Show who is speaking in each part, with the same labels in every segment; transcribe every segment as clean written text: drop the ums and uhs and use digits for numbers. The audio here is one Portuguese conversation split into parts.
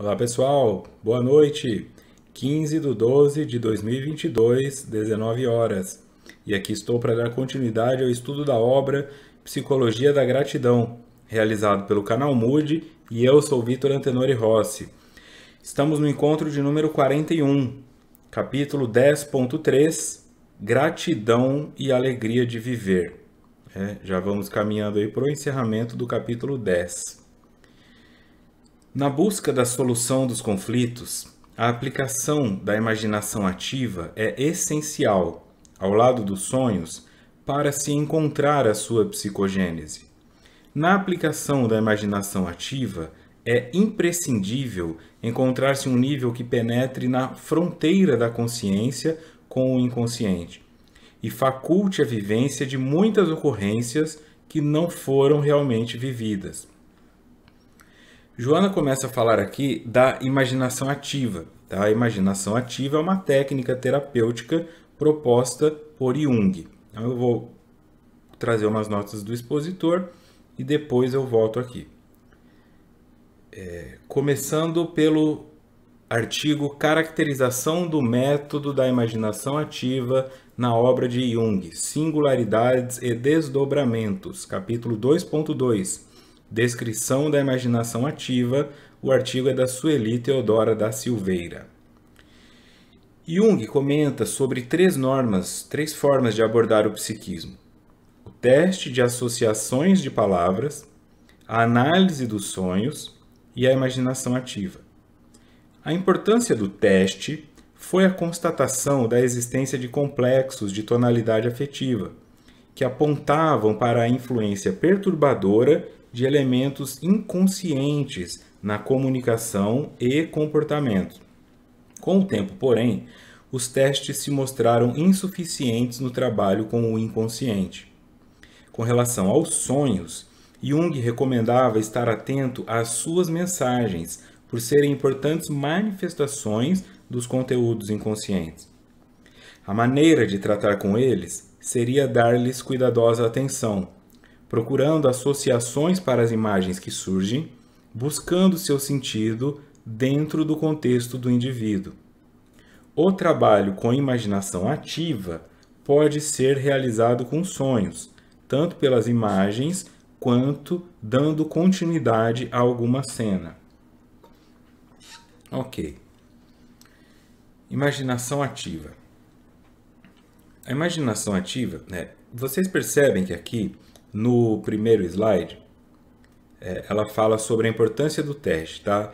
Speaker 1: Olá pessoal, boa noite. 15/12/2022, 19 horas. E aqui estou para dar continuidade ao estudo da obra Psicologia da Gratidão, realizado pelo canal Mood, e eu sou Vitor Antenori Rossi. Estamos no encontro de número 41, capítulo 10.3, Gratidão e Alegria de Viver. Já vamos caminhando aí para o encerramento do capítulo 10. Na busca da solução dos conflitos, a aplicação da imaginação ativa é essencial, ao lado dos sonhos, para se encontrar a sua psicogênese. Na aplicação da imaginação ativa, é imprescindível encontrar-se um nível que penetre na fronteira da consciência com o inconsciente e faculte a vivência de muitas ocorrências que não foram realmente vividas. Joana começa a falar aqui da imaginação ativa. Tá? A imaginação ativa é uma técnica terapêutica proposta por Jung. Então eu vou trazer umas notas do expositor e depois eu volto aqui. Começando pelo artigo Caracterização do método da imaginação ativa na obra de Jung, Singularidades e Desdobramentos, capítulo 2.2. Descrição da imaginação ativa, o artigo é da Sueli Teodora da Silveira. Jung comenta sobre três formas de abordar o psiquismo: o teste de associações de palavras, a análise dos sonhos e a imaginação ativa. A importância do teste foi a constatação da existência de complexos de tonalidade afetiva, que apontavam para a influência perturbadora de elementos inconscientes na comunicação e comportamento. Com o tempo, porém, os testes se mostraram insuficientes no trabalho com o inconsciente. Com relação aos sonhos, Jung recomendava estar atento às suas mensagens, por serem importantes manifestações dos conteúdos inconscientes. A maneira de tratar com eles seria dar-lhes cuidadosa atenção, procurando associações para as imagens que surgem, buscando seu sentido dentro do contexto do indivíduo. O trabalho com imaginação ativa pode ser realizado com sonhos, tanto pelas imagens quanto dando continuidade a alguma cena. Ok. Imaginação ativa. A imaginação ativa, vocês percebem que aqui no primeiro slide, ela fala sobre a importância do teste, tá?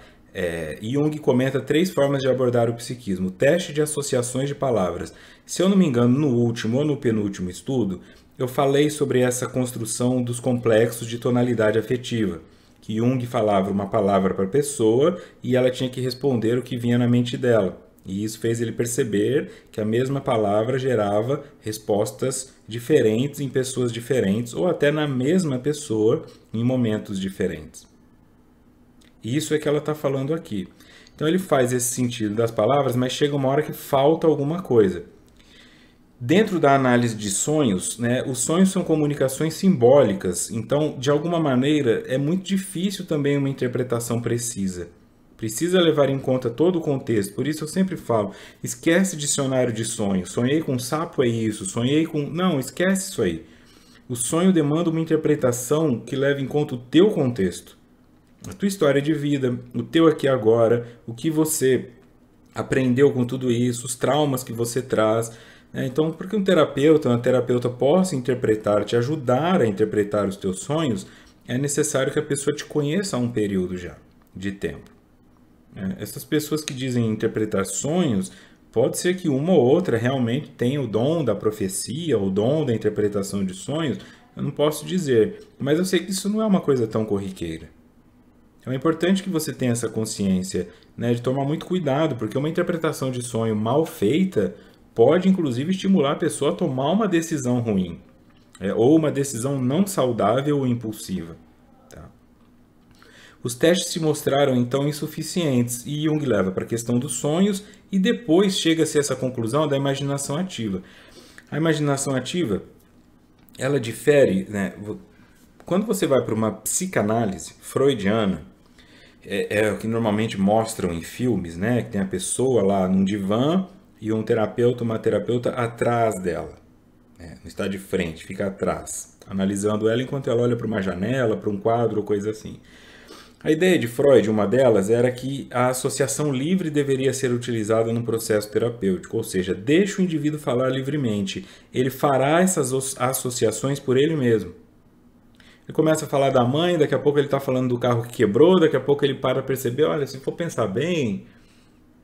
Speaker 1: Jung comenta três formas de abordar o psiquismo. O teste de associações de palavras. Se eu não me engano, no último ou no penúltimo estudo, eu falei sobre essa construção dos complexos de tonalidade afetiva, que Jung falava uma palavra para a pessoa e ela tinha que responder o que vinha na mente dela. E isso fez ele perceber que a mesma palavra gerava respostas diferentes em pessoas diferentes ou até na mesma pessoa em momentos diferentes. Isso é que ela está falando aqui. Então ele faz esse sentido das palavras, mas chega uma hora que falta alguma coisa. Dentro da análise de sonhos, os sonhos são comunicações simbólicas, então de alguma maneira é muito difícil também uma interpretação precisa. Precisa levar em conta todo o contexto, por isso eu sempre falo, esquece dicionário de sonhos, sonhei com um sapo é isso, sonhei com... Não, esquece isso aí. O sonho demanda uma interpretação que leve em conta o teu contexto, a tua história de vida, o teu aqui e agora, o que você aprendeu com tudo isso, os traumas que você traz. Então, para que uma terapeuta possa interpretar, te ajudar a interpretar os teus sonhos, é necessário que a pessoa te conheça há um período já de tempo. Essas pessoas que dizem interpretar sonhos, pode ser que uma ou outra realmente tenha o dom da profecia, o dom da interpretação de sonhos, eu não posso dizer, mas eu sei que isso não é uma coisa tão corriqueira. Então é importante que você tenha essa consciência, de tomar muito cuidado, porque uma interpretação de sonho mal feita pode inclusive estimular a pessoa a tomar uma decisão ruim, ou uma decisão não saudável ou impulsiva. Os testes se mostraram então insuficientes e Jung leva para a questão dos sonhos e depois chega-se a essa conclusão da imaginação ativa. A imaginação ativa, ela difere, quando você vai para uma psicanálise freudiana, é o que normalmente mostram em filmes, né? Que tem a pessoa lá num divã e um terapeuta, uma terapeuta atrás dela. Né? Não está de frente, fica atrás, analisando ela enquanto ela olha para uma janela, para um quadro ou coisa assim. A ideia de Freud, uma delas, era que a associação livre deveria ser utilizada no processo terapêutico, ou seja, deixa o indivíduo falar livremente. Ele fará essas associações por ele mesmo. Ele começa a falar da mãe, daqui a pouco ele está falando do carro que quebrou, daqui a pouco ele para perceber, olha, se for pensar bem,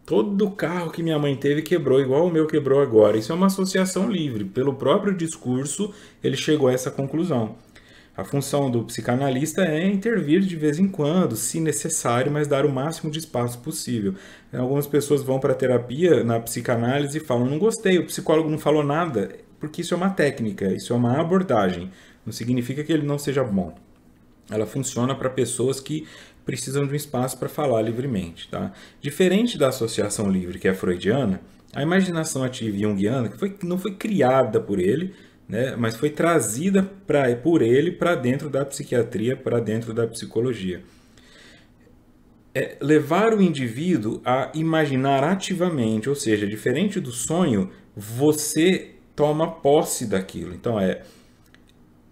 Speaker 1: todo carro que minha mãe teve quebrou, igual o meu quebrou agora. Isso é uma associação livre. Pelo próprio discurso, ele chegou a essa conclusão. A função do psicanalista é intervir de vez em quando, se necessário, mas dar o máximo de espaço possível. Algumas pessoas vão para a terapia, na psicanálise, e falam: não gostei, o psicólogo não falou nada, porque isso é uma técnica, isso é uma abordagem. Não significa que ele não seja bom. Ela funciona para pessoas que precisam de um espaço para falar livremente. Tá? Diferente da associação livre, que é freudiana, a imaginação ativa junguiana, que não foi criada por ele, né, mas foi trazida por ele para dentro da psiquiatria, para dentro da psicologia. É levar o indivíduo a imaginar ativamente, ou seja, diferente do sonho, você toma posse daquilo. Então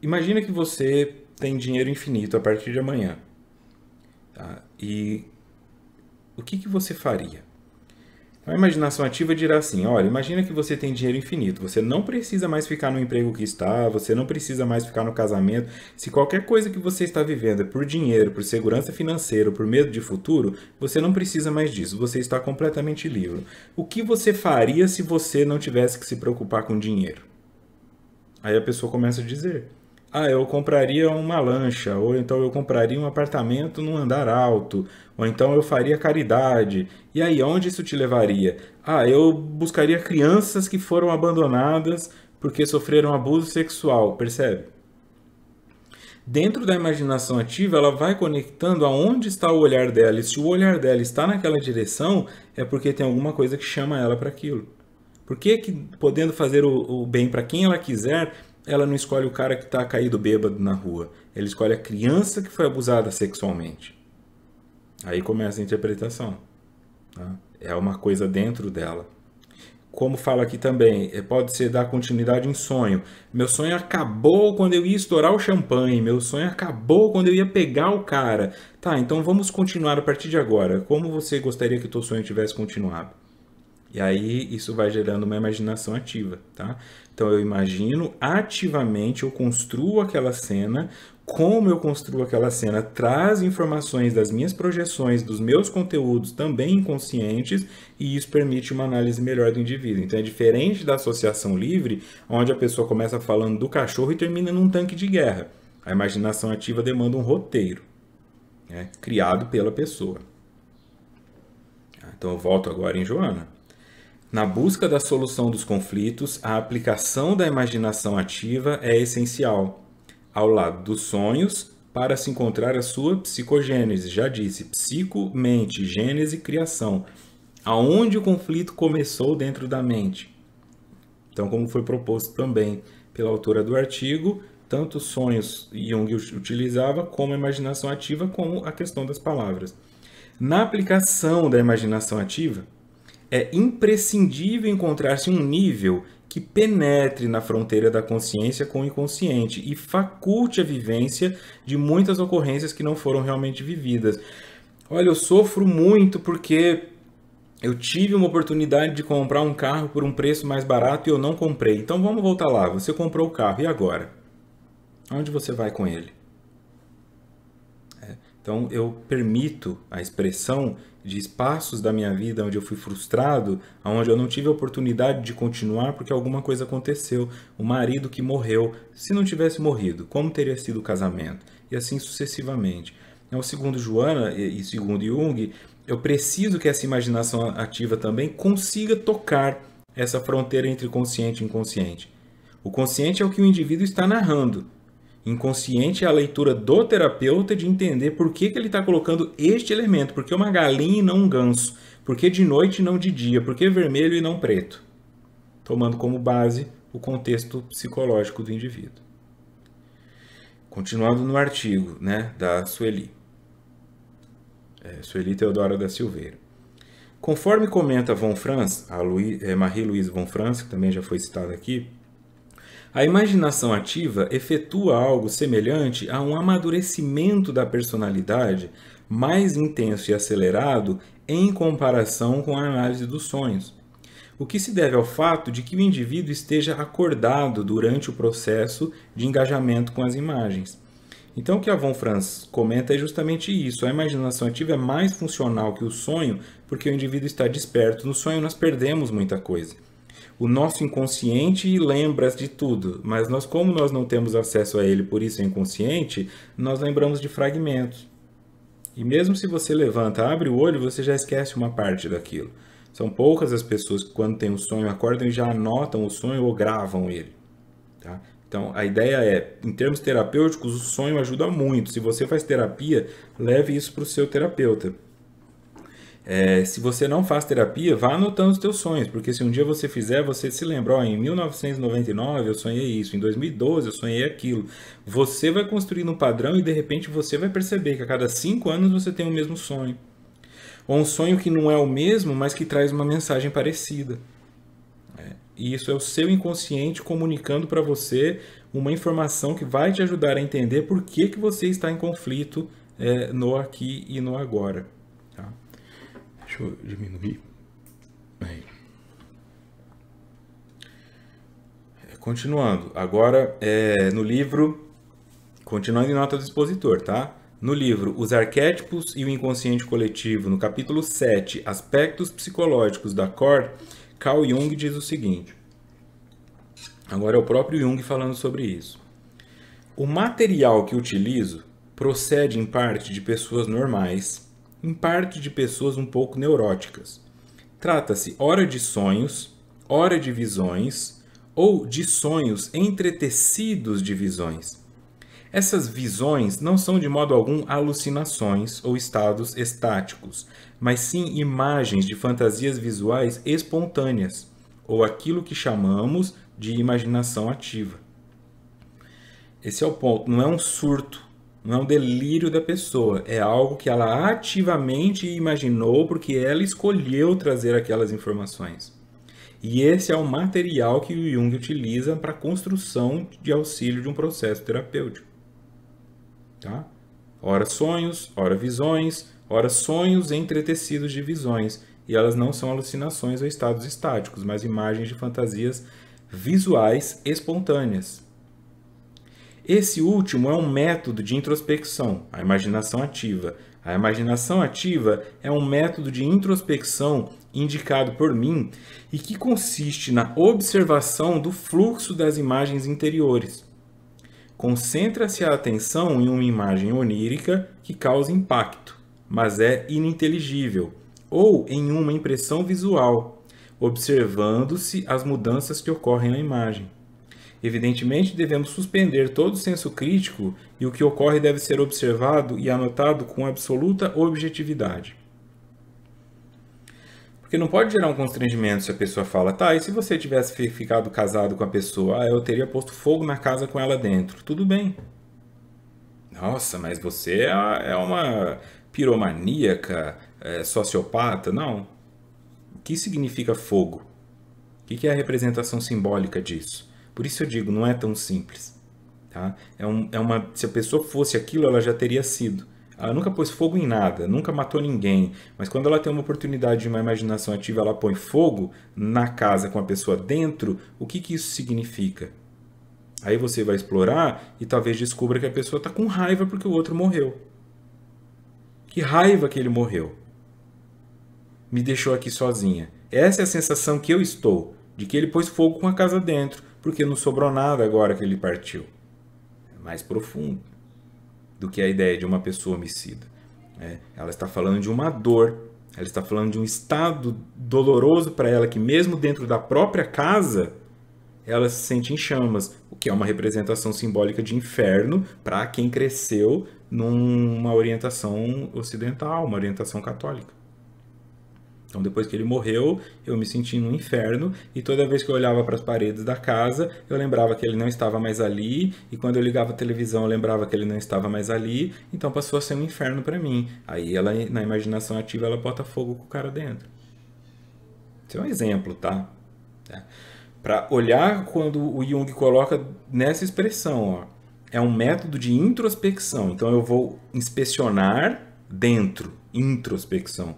Speaker 1: imagina que você tem dinheiro infinito a partir de amanhã. Tá? E o que você faria? A imaginação ativa dirá assim: olha, imagina que você tem dinheiro infinito, você não precisa mais ficar no emprego que está, você não precisa mais ficar no casamento. Se qualquer coisa que você está vivendo é por dinheiro, por segurança financeira, por medo de futuro, você não precisa mais disso, você está completamente livre. O que você faria se você não tivesse que se preocupar com dinheiro? Aí a pessoa começa a dizer: eu compraria uma lancha, ou então eu compraria um apartamento num andar alto, ou então eu faria caridade. E aí, onde isso te levaria? Eu buscaria crianças que foram abandonadas porque sofreram abuso sexual, percebe? Dentro da imaginação ativa, ela vai conectando aonde está o olhar dela. E se o olhar dela está naquela direção, é porque tem alguma coisa que chama ela para aquilo. Por que, podendo fazer o bem para quem ela quiser, ela não escolhe o cara que está caído bêbado na rua? Ela escolhe a criança que foi abusada sexualmente. Aí começa a interpretação. Tá? É uma coisa dentro dela. Como fala aqui também, pode ser dar continuidade em sonho. Meu sonho acabou quando eu ia estourar o champanhe. Meu sonho acabou quando eu ia pegar o cara. Tá, então vamos continuar a partir de agora. Como você gostaria que o teu sonho tivesse continuado? E aí isso vai gerando uma imaginação ativa, tá? Então eu imagino ativamente, eu construo aquela cena. Como eu construo aquela cena traz informações das minhas projeções, dos meus conteúdos também inconscientes, e isso permite uma análise melhor do indivíduo. Então é diferente da associação livre, onde a pessoa começa falando do cachorro e termina num tanque de guerra. A imaginação ativa demanda um roteiro, né, criado pela pessoa. Então eu volto agora em Joana. Na busca da solução dos conflitos, a aplicação da imaginação ativa é essencial, ao lado dos sonhos, para se encontrar a sua psicogênese. Já disse, psico, mente, gênese, criação. Aonde o conflito começou dentro da mente. Então, como foi proposto também pela autora do artigo, tanto os sonhos Jung utilizava, como a imaginação ativa, como a questão das palavras. Na aplicação da imaginação ativa, é imprescindível encontrar-se um nível que penetre na fronteira da consciência com o inconsciente e faculte a vivência de muitas ocorrências que não foram realmente vividas. Olha, eu sofro muito porque eu tive uma oportunidade de comprar um carro por um preço mais barato e eu não comprei. Então vamos voltar lá, você comprou o carro, e agora? Aonde você vai com ele? Então eu permito a expressão de espaços da minha vida onde eu fui frustrado, onde eu não tive a oportunidade de continuar porque alguma coisa aconteceu. O marido que morreu, se não tivesse morrido, como teria sido o casamento? E assim sucessivamente. Então, segundo Joana e segundo Jung, eu preciso que essa imaginação ativa também consiga tocar essa fronteira entre consciente e inconsciente. O consciente é o que o indivíduo está narrando. Inconsciente é a leitura do terapeuta de entender por que ele está colocando este elemento. Por que uma galinha e não um ganso? Por que de noite e não de dia? Por que vermelho e não preto? Tomando como base o contexto psicológico do indivíduo. Continuando no artigo, né, da Sueli. Sueli Teodora da Silveira. Conforme comenta von Franz, Marie-Louise von Franz, que também já foi citada aqui, a imaginação ativa efetua algo semelhante a um amadurecimento da personalidade mais intenso e acelerado em comparação com a análise dos sonhos, o que se deve ao fato de que o indivíduo esteja acordado durante o processo de engajamento com as imagens. Então, o que a von Franz comenta é justamente isso. A imaginação ativa é mais funcional que o sonho, porque o indivíduo está desperto. No sonho, nós perdemos muita coisa. O nosso inconsciente lembra de tudo, mas como nós não temos acesso a ele, por isso é inconsciente, nós lembramos de fragmentos. E mesmo se você levanta, abre o olho, você já esquece uma parte daquilo. São poucas as pessoas que, quando têm um sonho, acordam e já anotam o sonho ou gravam ele. Tá? Então, a ideia é, em termos terapêuticos, o sonho ajuda muito. Se você faz terapia, leve isso para o seu terapeuta. Se você não faz terapia, vá anotando os teus sonhos, porque se um dia você fizer, você se lembra, em 1999 eu sonhei isso, em 2012 eu sonhei aquilo. Você vai construindo um padrão e, de repente, você vai perceber que a cada 5 anos você tem o mesmo sonho. Ou um sonho que não é o mesmo, mas que traz uma mensagem parecida. E isso é o seu inconsciente comunicando para você uma informação que vai te ajudar a entender por que você está em conflito no aqui e no agora. Tá? Deixa eu diminuir. Aí. Continuando. Agora, no livro, continuando em nota do expositor, tá? No livro Os Arquétipos e o Inconsciente Coletivo, no capítulo 7, Aspectos Psicológicos da Cor, Carl Jung diz o seguinte. Agora é o próprio Jung falando sobre isso. O material que utilizo procede em parte de pessoas normais, em parte de pessoas um pouco neuróticas. Trata-se ora de sonhos, ora de visões, ou de sonhos entretecidos de visões. Essas visões não são de modo algum alucinações ou estados estáticos, mas sim imagens de fantasias visuais espontâneas, ou aquilo que chamamos de imaginação ativa. Esse é o ponto, não é um surto, não é um delírio da pessoa, é algo que ela ativamente imaginou porque ela escolheu trazer aquelas informações. E esse é o material que o Jung utiliza para a construção de auxílio de um processo terapêutico. Tá? Ora sonhos, ora visões, ora sonhos entretecidos de visões. E elas não são alucinações ou estados estáticos, mas imagens de fantasias visuais espontâneas. Esse último é um método de introspecção, a imaginação ativa. A imaginação ativa é um método de introspecção indicado por mim e que consiste na observação do fluxo das imagens interiores. Concentra-se a atenção em uma imagem onírica que causa impacto, mas é ininteligível, ou em uma impressão visual, observando-se as mudanças que ocorrem na imagem. Evidentemente, devemos suspender todo o senso crítico e o que ocorre deve ser observado e anotado com absoluta objetividade. Porque não pode gerar um constrangimento se a pessoa fala, tá, e se você tivesse ficado casado com a pessoa? Eu teria posto fogo na casa com ela dentro. Tudo bem. Nossa, mas você é uma piromaníaca, sociopata? Não. O que significa fogo? O que é a representação simbólica disso? Por isso eu digo, não é tão simples. Tá? Se a pessoa fosse aquilo, ela já teria sido. Ela nunca pôs fogo em nada, nunca matou ninguém. Mas quando ela tem uma oportunidade de uma imaginação ativa, ela põe fogo na casa com a pessoa dentro, o que isso significa? Aí você vai explorar e talvez descubra que a pessoa está com raiva porque o outro morreu. Que raiva que ele morreu. Me deixou aqui sozinha. Essa é a sensação que eu estou, de que ele pôs fogo com a casa dentro, porque não sobrou nada agora que ele partiu. É mais profundo do que a ideia de uma pessoa homicida. Ela está falando de uma dor, ela está falando de um estado doloroso para ela, que mesmo dentro da própria casa, ela se sente em chamas, o que é uma representação simbólica de inferno para quem cresceu numa orientação ocidental, uma orientação católica. Então, depois que ele morreu, eu me senti no inferno e toda vez que eu olhava para as paredes da casa, eu lembrava que ele não estava mais ali e quando eu ligava a televisão, eu lembrava que ele não estava mais ali, então passou a ser um inferno para mim. Aí ela, na imaginação ativa, ela bota fogo com o cara dentro. Esse é um exemplo, tá? Para olhar quando o Jung coloca nessa expressão, ó, é um método de introspecção. Então eu vou inspecionar dentro, introspecção.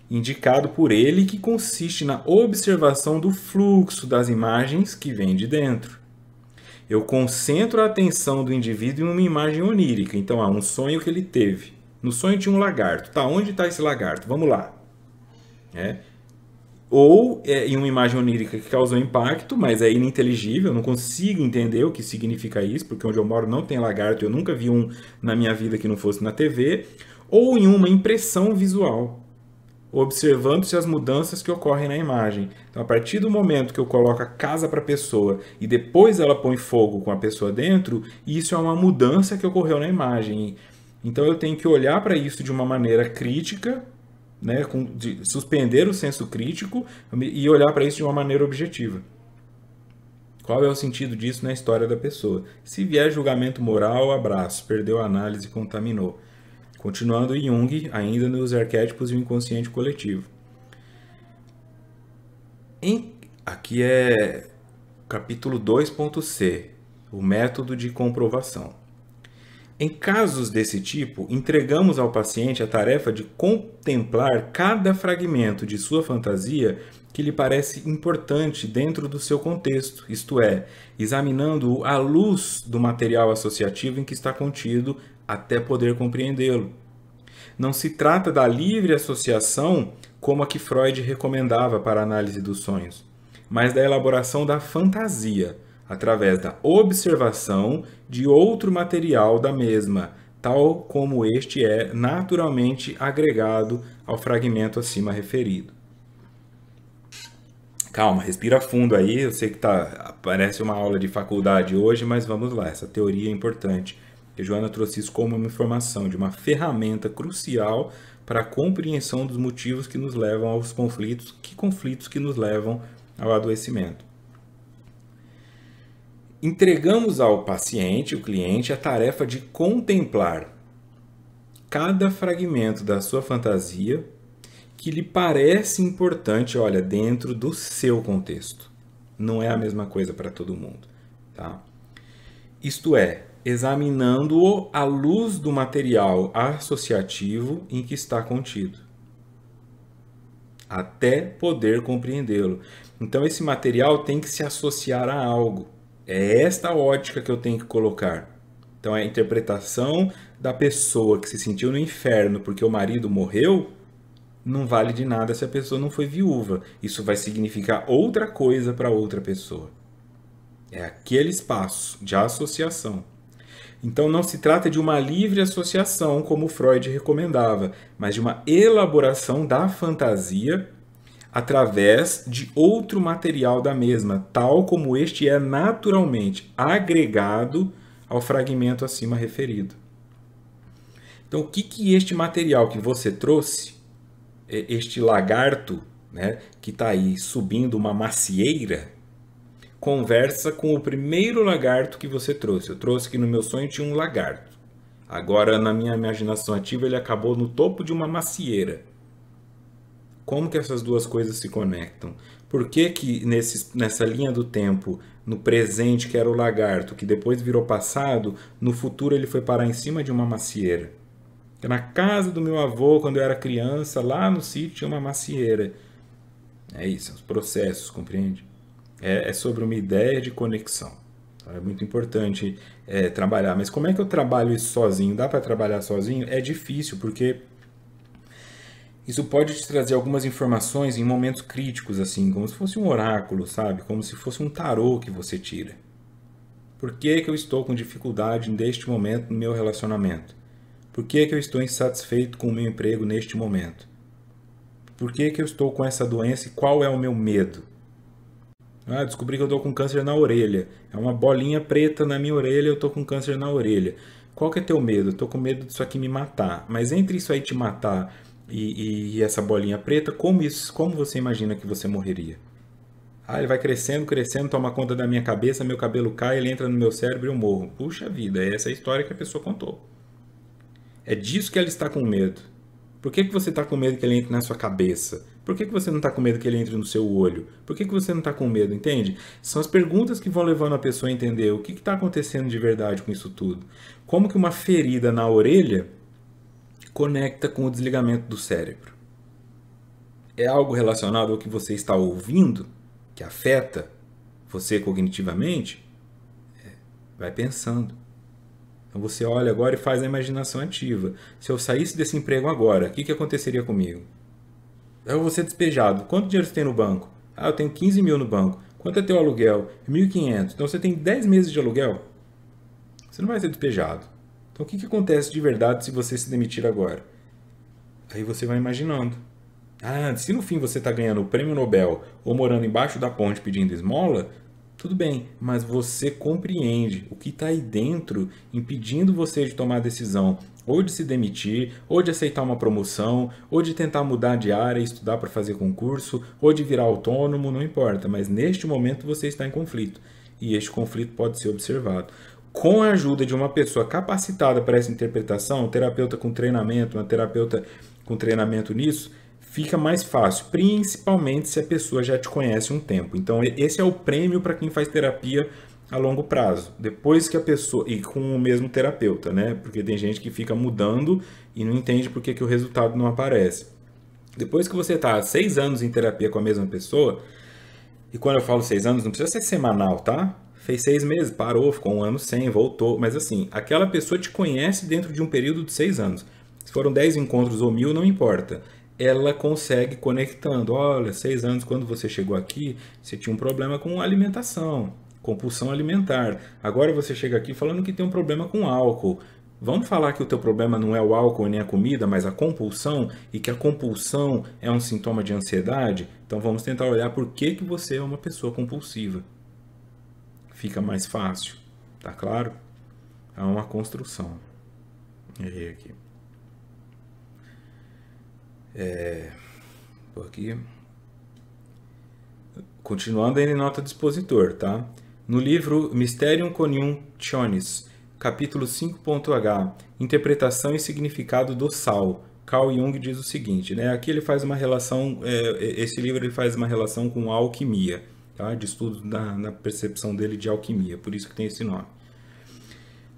Speaker 1: Indicado por ele que consiste na observação do fluxo das imagens que vem de dentro. Eu concentro a atenção do indivíduo em uma imagem onírica. Então, um sonho que ele teve. No sonho tinha um lagarto. Tá, onde está esse lagarto? Vamos lá. Ou em uma imagem onírica que causou impacto, mas é ininteligível, eu não consigo entender o que significa isso, porque onde eu moro não tem lagarto, eu nunca vi um na minha vida que não fosse na TV. Ou em uma impressão visual, observando-se as mudanças que ocorrem na imagem. Então, a partir do momento que eu coloco a casa para a pessoa e depois ela põe fogo com a pessoa dentro, isso é uma mudança que ocorreu na imagem. Então, eu tenho que olhar para isso de uma maneira crítica, né, de suspender o senso crítico e olhar para isso de uma maneira objetiva. Qual é o sentido disso na história da pessoa? Se vier julgamento moral, abraço, perdeu a análise, contaminou. Continuando Jung, ainda nos arquétipos e o inconsciente coletivo. Aqui é capítulo 2.c, o método de comprovação. Em casos desse tipo, entregamos ao paciente a tarefa de contemplar cada fragmento de sua fantasia que lhe parece importante dentro do seu contexto, isto é, examinando-o à luz do material associativo em que está contido até poder compreendê-lo. Não se trata da livre associação como a que Freud recomendava para a análise dos sonhos, mas da elaboração da fantasia, através da observação de outro material da mesma, tal como este é naturalmente agregado ao fragmento acima referido. Calma, respira fundo aí, eu sei que parece uma aula de faculdade hoje, mas vamos lá, essa teoria é importante. A Joana trouxe isso como uma informação de uma ferramenta crucial para a compreensão dos motivos que nos levam aos conflitos, que nos levam ao adoecimento. Entregamos ao paciente, o cliente, a tarefa de contemplar cada fragmento da sua fantasia que lhe parece importante, olha, dentro do seu contexto. Não é a mesma coisa para todo mundo, tá? Isto é, examinando-o à luz do material associativo em que está contido, até poder compreendê-lo. Então, esse material tem que se associar a algo. É esta ótica que eu tenho que colocar. Então, a interpretação da pessoa que se sentiu no inferno porque o marido morreu não vale de nada se a pessoa não foi viúva. Isso vai significar outra coisa para outra pessoa. É aquele espaço de associação. Então, não se trata de uma livre associação, como Freud recomendava, mas de uma elaboração da fantasia através de outro material da mesma, tal como este é naturalmente agregado ao fragmento acima referido. Então, o que este material que você trouxe, este lagarto, né, que está aí subindo uma macieira, conversa com o primeiro lagarto que você trouxe. Eu trouxe que no meu sonho tinha um lagarto. Agora, na minha imaginação ativa, ele acabou no topo de uma macieira. Como que essas duas coisas se conectam? Por que que nessa linha do tempo, no presente, que era o lagarto, que depois virou passado, no futuro ele foi parar em cima de uma macieira? Na casa do meu avô, quando eu era criança, lá no sítio tinha uma macieira. É isso, os processos, compreende? É sobre uma ideia de conexão. É muito importante trabalhar. Mas como é que eu trabalho isso sozinho? Dá para trabalhar sozinho? É difícil, porque isso pode te trazer algumas informações em momentos críticos, assim, como se fosse um oráculo, sabe? Como se fosse um tarô que você tira. Por que que eu estou com dificuldade neste momento no meu relacionamento? Por que que eu estou insatisfeito com o meu emprego neste momento? Por que que eu estou com essa doença e qual é o meu medo? Descobri que eu estou com câncer na orelha. É uma bolinha preta na minha orelha, eu estou com câncer na orelha. Qual que é teu medo? Eu estou com medo disso aqui me matar. Mas entre isso aí te matar e essa bolinha preta, como você imagina que você morreria? Ah, ele vai crescendo, crescendo, toma conta da minha cabeça, meu cabelo cai, ele entra no meu cérebro e eu morro. Puxa vida, essa é a história que a pessoa contou. É disso que ela está com medo. Por que você está com medo que ele entre na sua cabeça? Por que você não está com medo que ele entre no seu olho? Por que você não está com medo, entende? São as perguntas que vão levando a pessoa a entender o que está acontecendo de verdade com isso tudo. Como que uma ferida na orelha conecta com o desligamento do cérebro? É algo relacionado ao que você está ouvindo, que afeta você cognitivamente? Vai pensando. Então você olha agora e faz a imaginação ativa. Se eu saísse desse emprego agora, o que aconteceria comigo? Eu vou ser despejado. Quanto dinheiro você tem no banco? Ah, eu tenho 15 mil no banco. Quanto é teu aluguel? 1.500. Então você tem 10 meses de aluguel. Você não vai ser despejado. Então o que acontece de verdade se você se demitir agora? Aí você vai imaginando. Ah, se no fim você está ganhando o prêmio Nobel ou morando embaixo da ponte pedindo esmola, tudo bem, mas você compreende o que está aí dentro impedindo você de tomar a decisão ou de se demitir, ou de aceitar uma promoção, ou de tentar mudar de área e estudar para fazer concurso, ou de virar autônomo, não importa, mas neste momento você está em conflito e este conflito pode ser observado. Com a ajuda de uma pessoa capacitada para essa interpretação, um terapeuta com treinamento, uma terapeuta com treinamento nisso, fica mais fácil, principalmente se a pessoa já te conhece um tempo. Então, esse é o prêmio para quem faz terapia a longo prazo. Depois que a pessoa... E com o mesmo terapeuta, né? Porque tem gente que fica mudando e não entende por que o resultado não aparece. Depois que você está há 6 anos em terapia com a mesma pessoa, e quando eu falo 6 anos, não precisa ser semanal, tá? Fez 6 meses, parou, ficou um ano sem, voltou. Mas assim, aquela pessoa te conhece dentro de um período de 6 anos. Se foram 10 encontros ou 1.000, não importa. Ela consegue conectando. Olha, 6 anos, quando você chegou aqui, você tinha um problema com alimentação, compulsão alimentar. Agora você chega aqui falando que tem um problema com álcool. Vamos falar que o teu problema não é o álcool nem a comida, mas a compulsão, e que a compulsão é um sintoma de ansiedade? Então vamos tentar olhar por que você é uma pessoa compulsiva. Fica mais fácil, tá claro? É uma construção. Errei aqui. Por aqui. Continuando ainda em nota do expositor, tá? No livro Mysterium Coniunctionis, capítulo 5.h, Interpretação e Significado do Sal, Carl Jung diz o seguinte, né? Aqui ele faz uma relação, esse livro ele faz uma relação com a alquimia, tá? De estudo na percepção dele de alquimia, por isso que tem esse nome.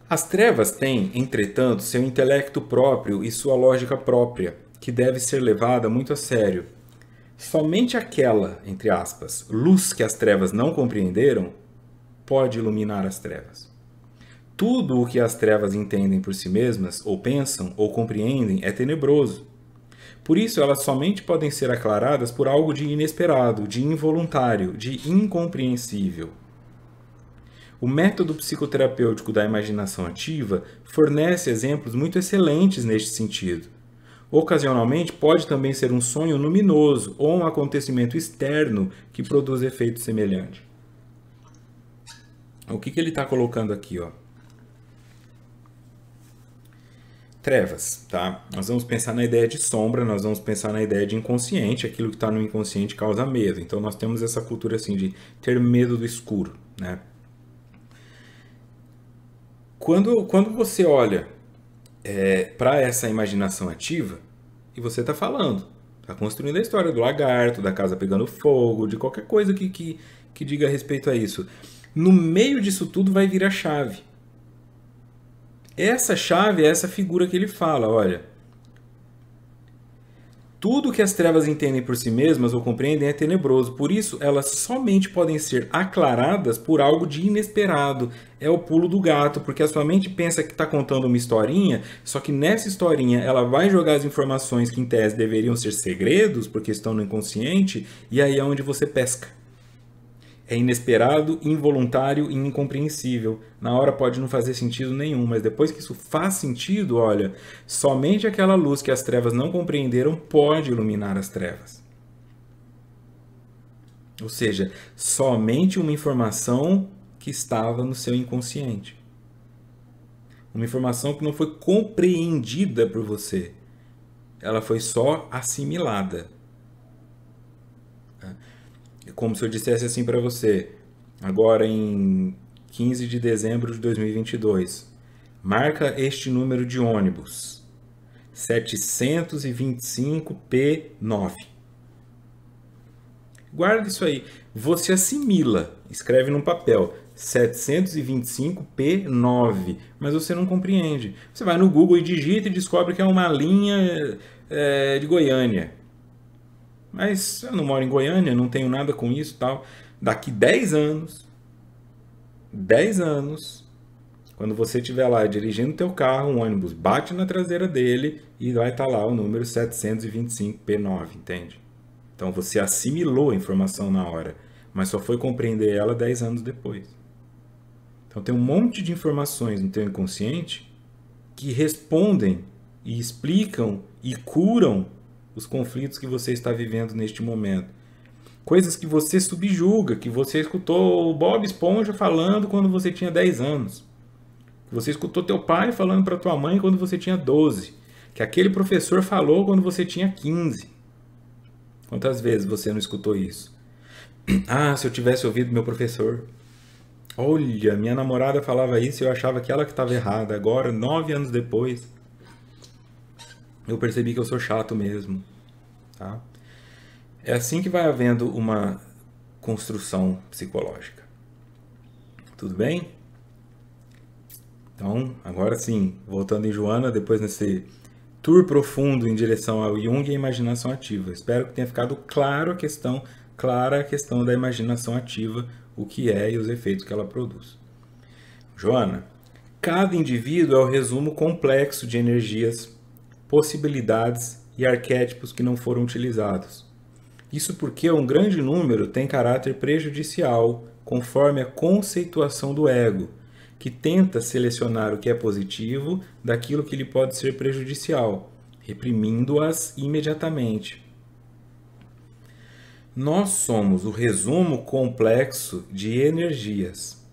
Speaker 1: As trevas têm, entretanto, seu intelecto próprio e sua lógica própria, que deve ser levada muito a sério. Somente aquela, entre aspas, luz que as trevas não compreenderam, pode iluminar as trevas. Tudo o que as trevas entendem por si mesmas, ou pensam, ou compreendem, é tenebroso. Por isso, elas somente podem ser aclaradas por algo de inesperado, de involuntário, de incompreensível. O método psicoterapêutico da imaginação ativa fornece exemplos muito excelentes neste sentido. Ocasionalmente, pode também ser um sonho luminoso ou um acontecimento externo que produz efeito semelhante. O que ele está colocando aqui, ó? Trevas, tá? Nós vamos pensar na ideia de sombra, nós vamos pensar na ideia de inconsciente, aquilo que está no inconsciente causa medo. Então nós temos essa cultura assim de ter medo do escuro, né? Quando você olha para essa imaginação ativa, e você está falando, está construindo a história do lagarto, da casa pegando fogo, de qualquer coisa que diga a respeito a isso. No meio disso tudo vai vir a chave. Essa chave é essa figura que ele fala, olha. Tudo que as trevas entendem por si mesmas ou compreendem é tenebroso, por isso elas somente podem ser aclaradas por algo de inesperado. É o pulo do gato, porque a sua mente pensa que está contando uma historinha, só que nessa historinha ela vai jogar as informações que em tese deveriam ser segredos, porque estão no inconsciente, e aí é onde você pesca. É inesperado, involuntário e incompreensível. Na hora pode não fazer sentido nenhum, mas depois que isso faz sentido, olha, somente aquela luz que as trevas não compreenderam pode iluminar as trevas. Ou seja, somente uma informação que estava no seu inconsciente. Uma informação que não foi compreendida por você. ela foi só assimilada. É como se eu dissesse assim para você, agora em 15 de dezembro de 2022, marca este número de ônibus, 725P9. Guarda isso aí. Você assimila, escreve num papel 725P9, mas você não compreende. Você vai no Google e digita e descobre que é uma linha de Goiânia. Mas eu não moro em Goiânia, não tenho nada com isso e tal. Daqui 10 anos, quando você estiver lá dirigindo teu carro, um ônibus bate na traseira dele e vai estar lá o número 725P9, entende? Então você assimilou a informação na hora, mas só foi compreender ela 10 anos depois. Então tem um monte de informações no teu inconsciente que respondem e explicam e curam os conflitos que você está vivendo neste momento. Coisas que você subjuga, que você escutou o Bob Esponja falando quando você tinha 10 anos. Que você escutou teu pai falando para tua mãe quando você tinha 12. Que aquele professor falou quando você tinha 15. Quantas vezes você não escutou isso? Ah, se eu tivesse ouvido meu professor. Olha, minha namorada falava isso e eu achava que ela que estava errada. Agora, 9 anos depois, eu percebi que eu sou chato mesmo. Tá? É assim que vai havendo uma construção psicológica. Tudo bem? Então, agora sim, voltando em Joana, depois nesse tour profundo em direção ao Jung e a imaginação ativa. Espero que tenha ficado clara a questão da imaginação ativa, o que é e os efeitos que ela produz. Joana, cada indivíduo é o resumo complexo de energias, possibilidades e arquétipos que não foram utilizados. Isso porque um grande número tem caráter prejudicial, conforme a conceituação do ego, que tenta selecionar o que é positivo daquilo que lhe pode ser prejudicial, reprimindo-as imediatamente. Nós somos o resumo complexo de energias,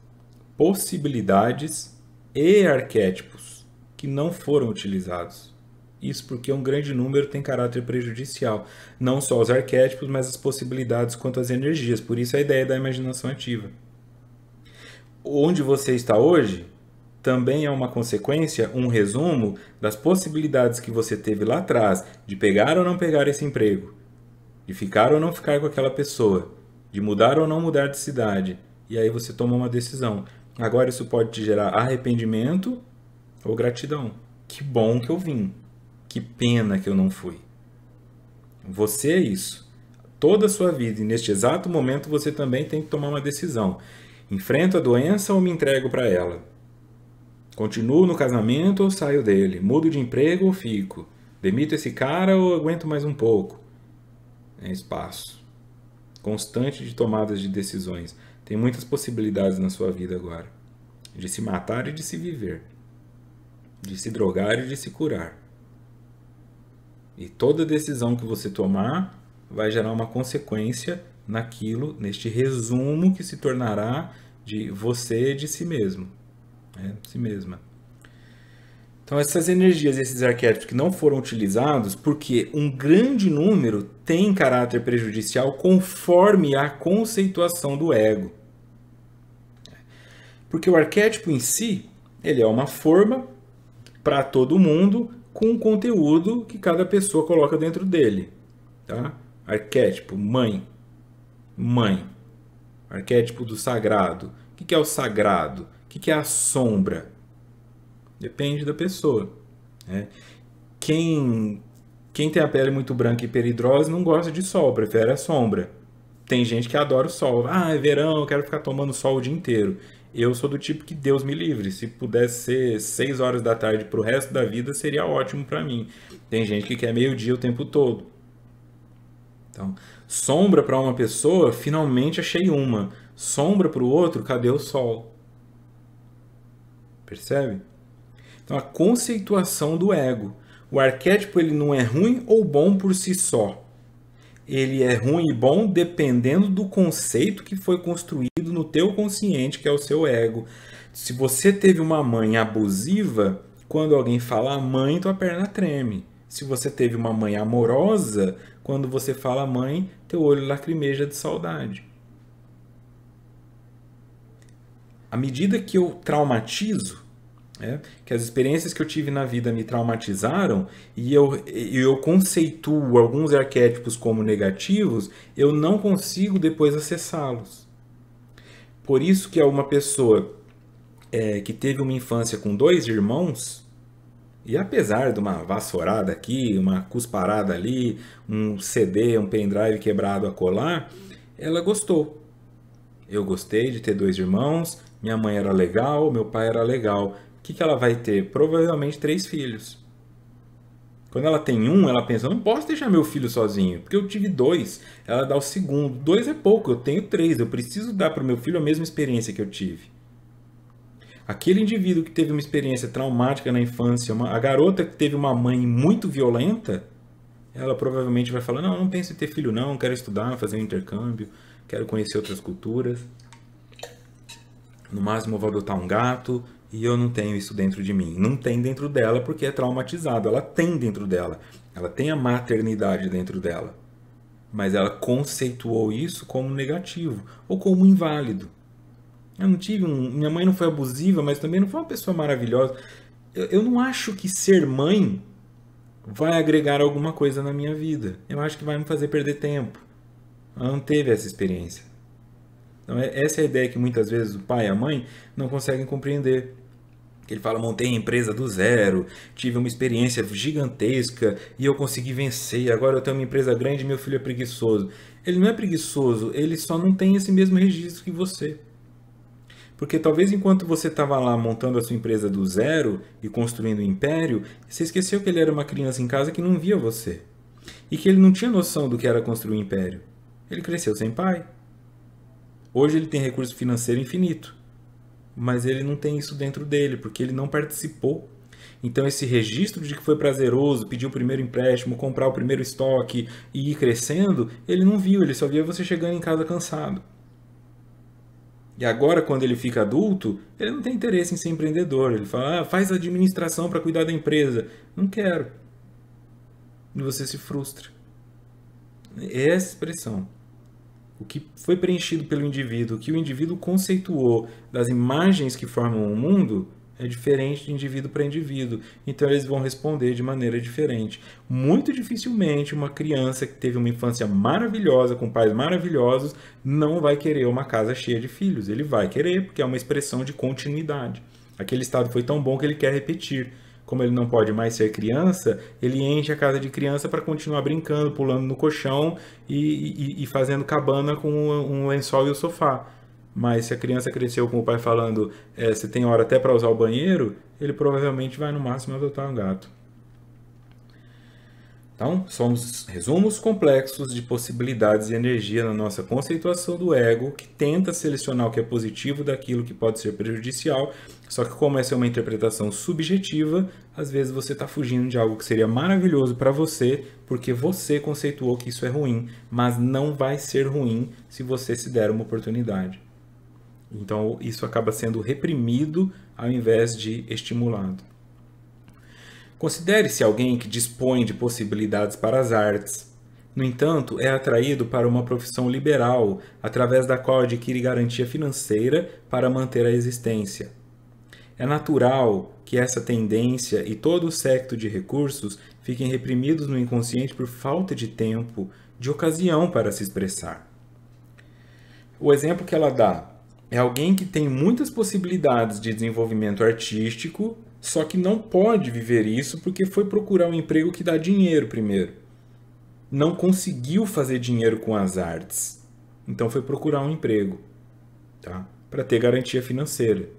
Speaker 1: possibilidades e arquétipos que não foram utilizados. Isso porque um grande número tem caráter prejudicial. Não só os arquétipos, mas as possibilidades quanto às energias. Por isso a ideia da imaginação ativa. Onde você está hoje também é uma consequência, um resumo das possibilidades que você teve lá atrás de pegar ou não pegar esse emprego, de ficar ou não ficar com aquela pessoa, de mudar ou não mudar de cidade. E aí você toma uma decisão. Agora isso pode te gerar arrependimento ou gratidão. Que bom que eu vim. Que pena que eu não fui. Você é isso. Toda a sua vida, e neste exato momento você também tem que tomar uma decisão. Enfrento a doença ou me entrego para ela? Continuo no casamento ou saio dele? Mudo de emprego ou fico? Demito esse cara ou aguento mais um pouco? É espaço constante de tomadas de decisões. Tem muitas possibilidades na sua vida agora. De se matar e de se viver. De se drogar e de se curar. E toda decisão que você tomar vai gerar uma consequência naquilo, neste resumo que se tornará de você e de si mesmo. Si mesma. Então essas energias, esses arquétipos que não foram utilizados, porque um grande número tem caráter prejudicial conforme a conceituação do ego. Porque o arquétipo em si, ele é uma forma para todo mundo, com o conteúdo que cada pessoa coloca dentro dele. Tá? Arquétipo, mãe. Mãe. Arquétipo do sagrado. O que é o sagrado? O que é a sombra? Depende da pessoa. Né? Quem tem a pele muito branca e peridrosa não gosta de sol, prefere a sombra. Tem gente que adora o sol. Ah, é verão, eu quero ficar tomando sol o dia inteiro. Eu sou do tipo que Deus me livre. Se pudesse ser 6 horas da tarde para o resto da vida, seria ótimo para mim. Tem gente que quer meio-dia o tempo todo. Então, sombra para uma pessoa, finalmente achei uma. Sombra para o outro, cadê o sol? Percebe? Então, a conceituação do ego. O arquétipo ele não é ruim ou bom por si só. Ele é ruim e bom dependendo do conceito que foi construído no teu consciente, que é o seu ego. Se você teve uma mãe abusiva, quando alguém fala mãe, tua perna treme. se você teve uma mãe amorosa, quando você fala mãe, teu olho lacrimeja de saudade. À medida que eu traumatizo, que as experiências que eu tive na vida me traumatizaram e eu conceituo alguns arquétipos como negativos, eu não consigo depois acessá-los. Por isso que é uma pessoa que teve uma infância com 2 irmãos, e apesar de uma vassourada aqui, uma cusparada ali, um CD, um pendrive quebrado a colar, ela gostou. Eu gostei de ter 2 irmãos, minha mãe era legal, meu pai era legal. O que ela vai ter? Provavelmente 3 filhos. Quando ela tem um, ela pensa, eu não posso deixar meu filho sozinho, porque eu tive 2. Ela dá o segundo. 2 é pouco, eu tenho 3. Eu preciso dar para o meu filho a mesma experiência que eu tive. Aquele indivíduo que teve uma experiência traumática na infância, a garota que teve uma mãe muito violenta, ela provavelmente vai falar, não penso em ter filho não, quero estudar, fazer um intercâmbio, quero conhecer outras culturas. No máximo eu vou adotar um gato e eu não tenho isso dentro de mim. Não tem dentro dela porque é traumatizado. Ela tem dentro dela. Ela tem a maternidade dentro dela. Mas ela conceituou isso como negativo ou como inválido. Eu não tive minha mãe não foi abusiva, mas também não foi uma pessoa maravilhosa. Eu não acho que ser mãe vai agregar alguma coisa na minha vida. Eu acho que vai me fazer perder tempo. Ela não teve essa experiência. Então, essa é a ideia que muitas vezes o pai e a mãe não conseguem compreender. Ele fala, montei a empresa do zero, tive uma experiência gigantesca e eu consegui vencer, agora eu tenho uma empresa grande e meu filho é preguiçoso. Ele não é preguiçoso, ele só não tem esse mesmo registro que você. Porque talvez enquanto você estava lá montando a sua empresa do zero e construindo um império, você esqueceu que ele era uma criança em casa que não via você. E que ele não tinha noção do que era construir um império. Ele cresceu sem pai. Hoje ele tem recurso financeiro infinito, mas ele não tem isso dentro dele, porque ele não participou. Então esse registro de que foi prazeroso, pedir o primeiro empréstimo, comprar o primeiro estoque e ir crescendo, ele não viu, ele só via você chegando em casa cansado. E agora, quando ele fica adulto, ele não tem interesse em ser empreendedor. Ele fala, faz administração para cuidar da empresa. Não quero. E você se frustra. É essa expressão. O que foi preenchido pelo indivíduo, o que o indivíduo conceituou das imagens que formam o mundo, é diferente de indivíduo para indivíduo. Então eles vão responder de maneira diferente. Muito dificilmente uma criança que teve uma infância maravilhosa, com pais maravilhosos, não vai querer uma casa cheia de filhos. Ele vai querer, porque é uma expressão de continuidade. Aquele estado foi tão bom que ele quer repetir. Como ele não pode mais ser criança, ele enche a casa de criança para continuar brincando, pulando no colchão e fazendo cabana com um lençol e o sofá. Mas se a criança cresceu com o pai falando você tem hora até para usar o banheiro, ele provavelmente vai no máximo adotar um gato. Então, somos resumos complexos de possibilidades e energia na nossa conceituação do ego, que tenta selecionar o que é positivo daquilo que pode ser prejudicial, só que como essa é uma interpretação subjetiva, às vezes você está fugindo de algo que seria maravilhoso para você, porque você conceituou que isso é ruim, mas não vai ser ruim se você se der uma oportunidade. Então, isso acaba sendo reprimido ao invés de estimulado. Considere-se alguém que dispõe de possibilidades para as artes. No entanto, é atraído para uma profissão liberal, através da qual adquire garantia financeira para manter a existência. É natural que essa tendência e todo o séquito de recursos fiquem reprimidos no inconsciente por falta de tempo, de ocasião para se expressar. O exemplo que ela dá é alguém que tem muitas possibilidades de desenvolvimento artístico, só que não pode viver isso porque foi procurar um emprego que dá dinheiro primeiro. Não conseguiu fazer dinheiro com as artes. Então foi procurar um emprego, tá? Para ter garantia financeira.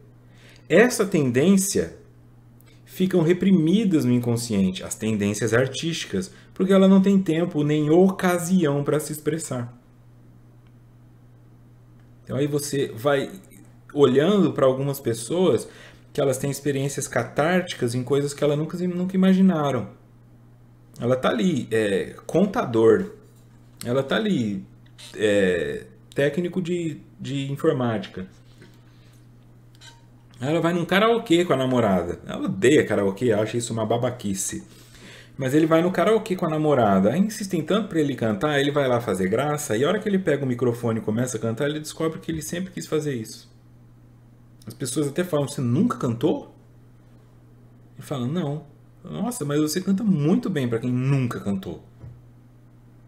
Speaker 1: Essa tendência ficam reprimidas no inconsciente, as tendências artísticas, porque ela não tem tempo nem ocasião para se expressar. Então aí você vai olhando para algumas pessoas que elas têm experiências catárticas em coisas que elas nunca imaginaram. Ela está ali, contador. Ela está ali, técnico de informática. Ela vai num karaokê com a namorada. Ela odeia karaokê, acha isso uma babaquice. Mas ele vai no karaokê com a namorada. Aí insistem tanto pra ele cantar, ele vai lá fazer graça. E a hora que ele pega o microfone e começa a cantar, ele descobre que ele sempre quis fazer isso. As pessoas até falam, você nunca cantou? Ele fala, não. Nossa, mas você canta muito bem pra quem nunca cantou.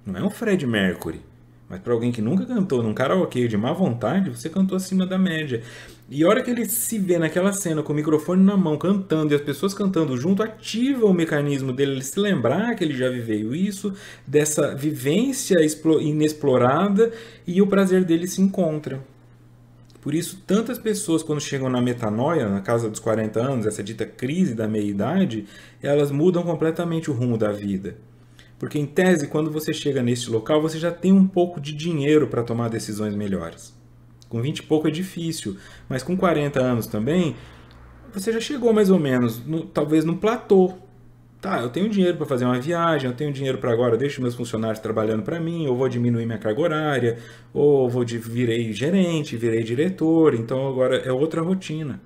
Speaker 1: Não é um Fred Mercury. Mas para alguém que nunca cantou num karaokê de má vontade, você cantou acima da média. E a hora que ele se vê naquela cena com o microfone na mão, cantando, e as pessoas cantando junto, ativa o mecanismo dele, ele se lembrar que ele já viveu isso, dessa vivência inexplorada, e o prazer dele se encontra. Por isso, tantas pessoas, quando chegam na metanoia, na casa dos 40 anos, essa dita crise da meia-idade, elas mudam completamente o rumo da vida. Porque, em tese, quando você chega neste local, você já tem um pouco de dinheiro para tomar decisões melhores. Com 20 e pouco é difícil, mas com 40 anos também, você já chegou mais ou menos, talvez no platô. Tá, eu tenho dinheiro para fazer uma viagem, eu tenho dinheiro para agora, eu deixo meus funcionários trabalhando para mim, ou vou diminuir minha carga horária, ou virei gerente, virei diretor, então agora é outra rotina.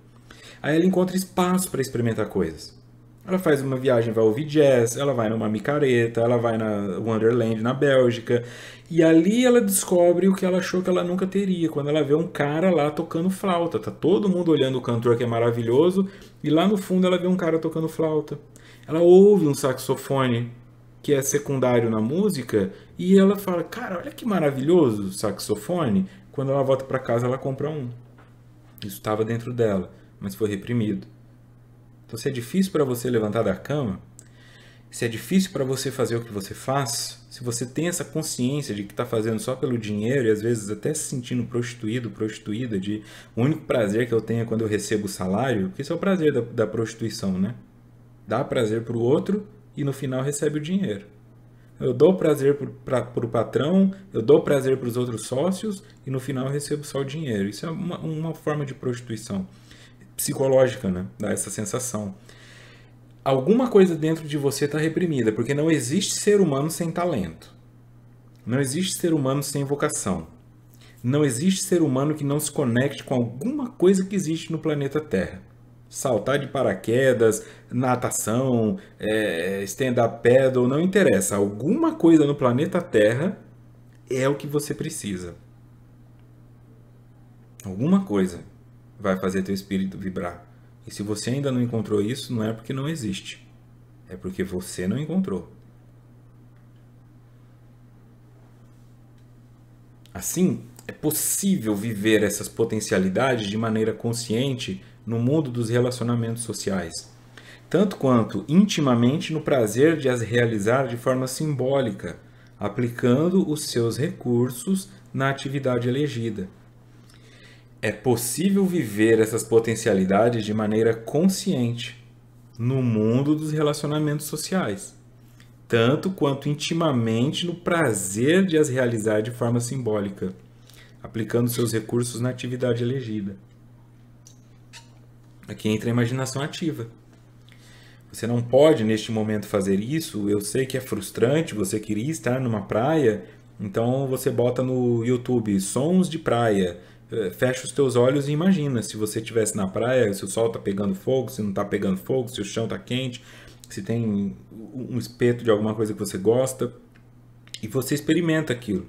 Speaker 1: Aí ela encontra espaço para experimentar coisas. Ela faz uma viagem, vai ouvir jazz, ela vai numa micareta, ela vai na Wonderland, na Bélgica. E ali ela descobre o que ela achou que ela nunca teria, quando ela vê um cara lá tocando flauta. Tá todo mundo olhando o cantor que é maravilhoso, e lá no fundo ela vê um cara tocando flauta. Ela ouve um saxofone que é secundário na música, e ela fala, cara, olha que maravilhoso o saxofone. Quando ela volta para casa, ela compra um. Isso estava dentro dela, mas foi reprimido. Então, se é difícil para você levantar da cama, se é difícil para você fazer o que você faz, se você tem essa consciência de que está fazendo só pelo dinheiro e às vezes até se sentindo prostituído, prostituída, de o único prazer que eu tenho é quando eu recebo o salário, porque esse é o prazer da prostituição, né? Dá prazer para o outro e no final recebe o dinheiro. Eu dou prazer para o patrão, eu dou prazer para os outros sócios e no final eu recebo só o dinheiro. Isso é uma forma de prostituição psicológica, né? Dá essa sensação. Alguma coisa dentro de você está reprimida, porque não existe ser humano sem talento. Não existe ser humano sem vocação. Não existe ser humano que não se conecte com alguma coisa que existe no planeta Terra. Saltar de paraquedas, natação, stand-up paddle, não interessa. Alguma coisa no planeta Terra é o que você precisa. Alguma coisa vai fazer teu espírito vibrar. E se você ainda não encontrou isso, não é porque não existe. É porque você não encontrou. Assim, é possível viver essas potencialidades de maneira consciente no mundo dos relacionamentos sociais, tanto quanto intimamente no prazer de as realizar de forma simbólica, aplicando os seus recursos na atividade elegida. É possível viver essas potencialidades de maneira consciente no mundo dos relacionamentos sociais, tanto quanto intimamente no prazer de as realizar de forma simbólica, aplicando seus recursos na atividade elegida. Aqui entra a imaginação ativa. Você não pode neste momento fazer isso, eu sei que é frustrante, você queria estar numa praia, então você bota no YouTube sons de praia, fecha os teus olhos e imagina se você estivesse na praia, se o sol está pegando fogo, se não está pegando fogo, se o chão está quente, se tem um espeto de alguma coisa que você gosta, e você experimenta aquilo.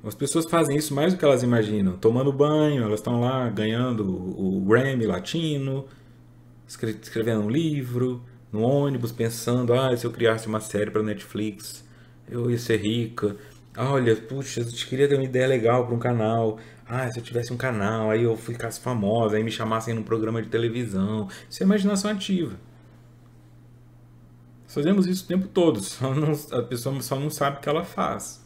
Speaker 1: As pessoas fazem isso mais do que elas imaginam. Tomando banho, elas estão lá ganhando o Grammy latino, escrevendo um livro, no ônibus, pensando, se eu criasse uma série para Netflix, eu ia ser rica. Olha, puxa, eu queria ter uma ideia legal para um canal. Se eu tivesse um canal, aí eu ficasse famosa, aí me chamassem num programa de televisão. Isso é imaginação ativa. Nós fazemos isso o tempo todo, a pessoa só não sabe o que ela faz.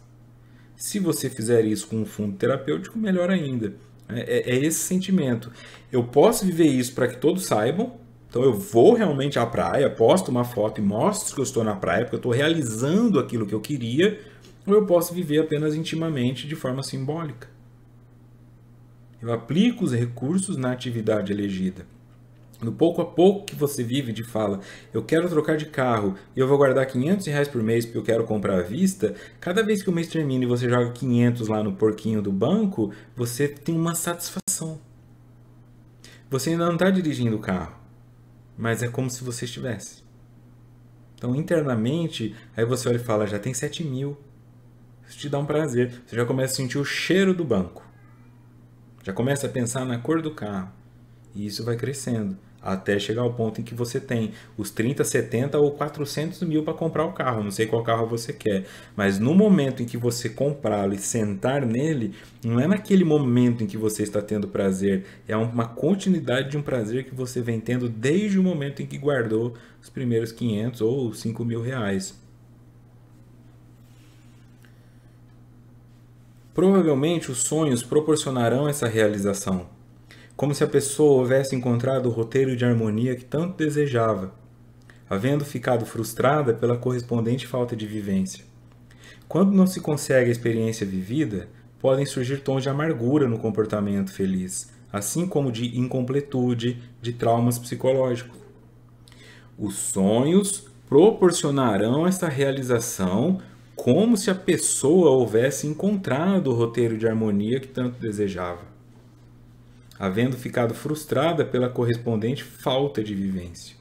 Speaker 1: Se você fizer isso com um fundo terapêutico, melhor ainda. É esse sentimento. Eu posso viver isso para que todos saibam. Então eu vou realmente à praia, posto uma foto e mostro que eu estou na praia, porque eu estou realizando aquilo que eu queria. Ou eu posso viver apenas intimamente, de forma simbólica. Eu aplico os recursos na atividade elegida. No pouco a pouco que você vive de fala, eu quero trocar de carro e eu vou guardar R$ 500 por mês porque eu quero comprar à vista, cada vez que o mês termina e você joga 500 lá no porquinho do banco, você tem uma satisfação. Você ainda não está dirigindo o carro, mas é como se você estivesse. Então, internamente, aí você olha e fala, já tem 7 mil. Isso te dá um prazer. Você já começa a sentir o cheiro do banco. Já começa a pensar na cor do carro. E isso vai crescendo. Até chegar ao ponto em que você tem os 30, 70 ou 400 mil para comprar o carro. Não sei qual carro você quer. Mas no momento em que você comprá-lo e sentar nele, não é naquele momento em que você está tendo prazer. É uma continuidade de um prazer que você vem tendo desde o momento em que guardou os primeiros 500 ou 5 mil reais. Provavelmente os sonhos proporcionarão essa realização, como se a pessoa houvesse encontrado o roteiro de harmonia que tanto desejava, havendo ficado frustrada pela correspondente falta de vivência. Quando não se consegue a experiência vivida, podem surgir tons de amargura no comportamento feliz, assim como de incompletude, de traumas psicológicos. Os sonhos proporcionarão essa realização como se a pessoa houvesse encontrado o roteiro de harmonia que tanto desejava, havendo ficado frustrada pela correspondente falta de vivência.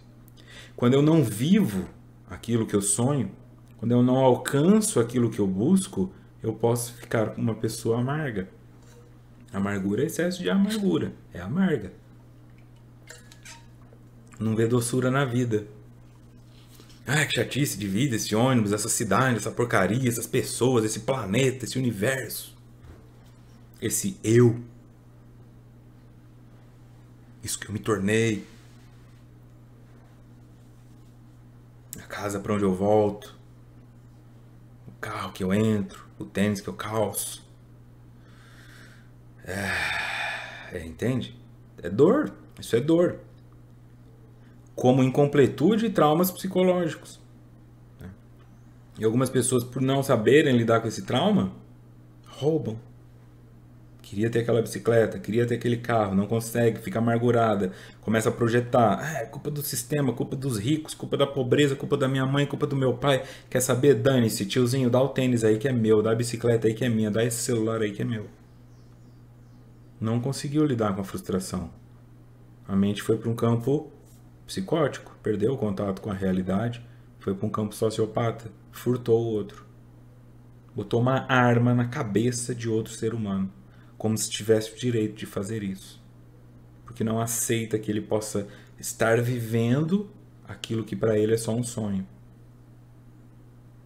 Speaker 1: Quando eu não vivo aquilo que eu sonho, quando eu não alcanço aquilo que eu busco, eu posso ficar uma pessoa amarga. Amargura é excesso de amargura, é amarga. Não vê doçura na vida. Ah, que chatice de vida, esse ônibus, essa cidade, essa porcaria, essas pessoas, esse planeta, esse universo. Esse eu. Isso que eu me tornei. A casa para onde eu volto. O carro que eu entro. O tênis que eu calço. Entende? É dor. Isso é dor. Como incompletude e traumas psicológicos. E algumas pessoas, por não saberem lidar com esse trauma, roubam. Queria ter aquela bicicleta, queria ter aquele carro, não consegue, fica amargurada, começa a projetar. É culpa do sistema, culpa dos ricos, culpa da pobreza, culpa da minha mãe, culpa do meu pai. Quer saber? Dane-se, tiozinho, dá o tênis aí que é meu, dá a bicicleta aí que é minha, dá esse celular aí que é meu. Não conseguiu lidar com a frustração. A mente foi para um campo psicótico, perdeu o contato com a realidade, foi para um campo sociopata, furtou o outro. Botou uma arma na cabeça de outro ser humano, como se tivesse o direito de fazer isso. Porque não aceita que ele possa estar vivendo aquilo que para ele é só um sonho.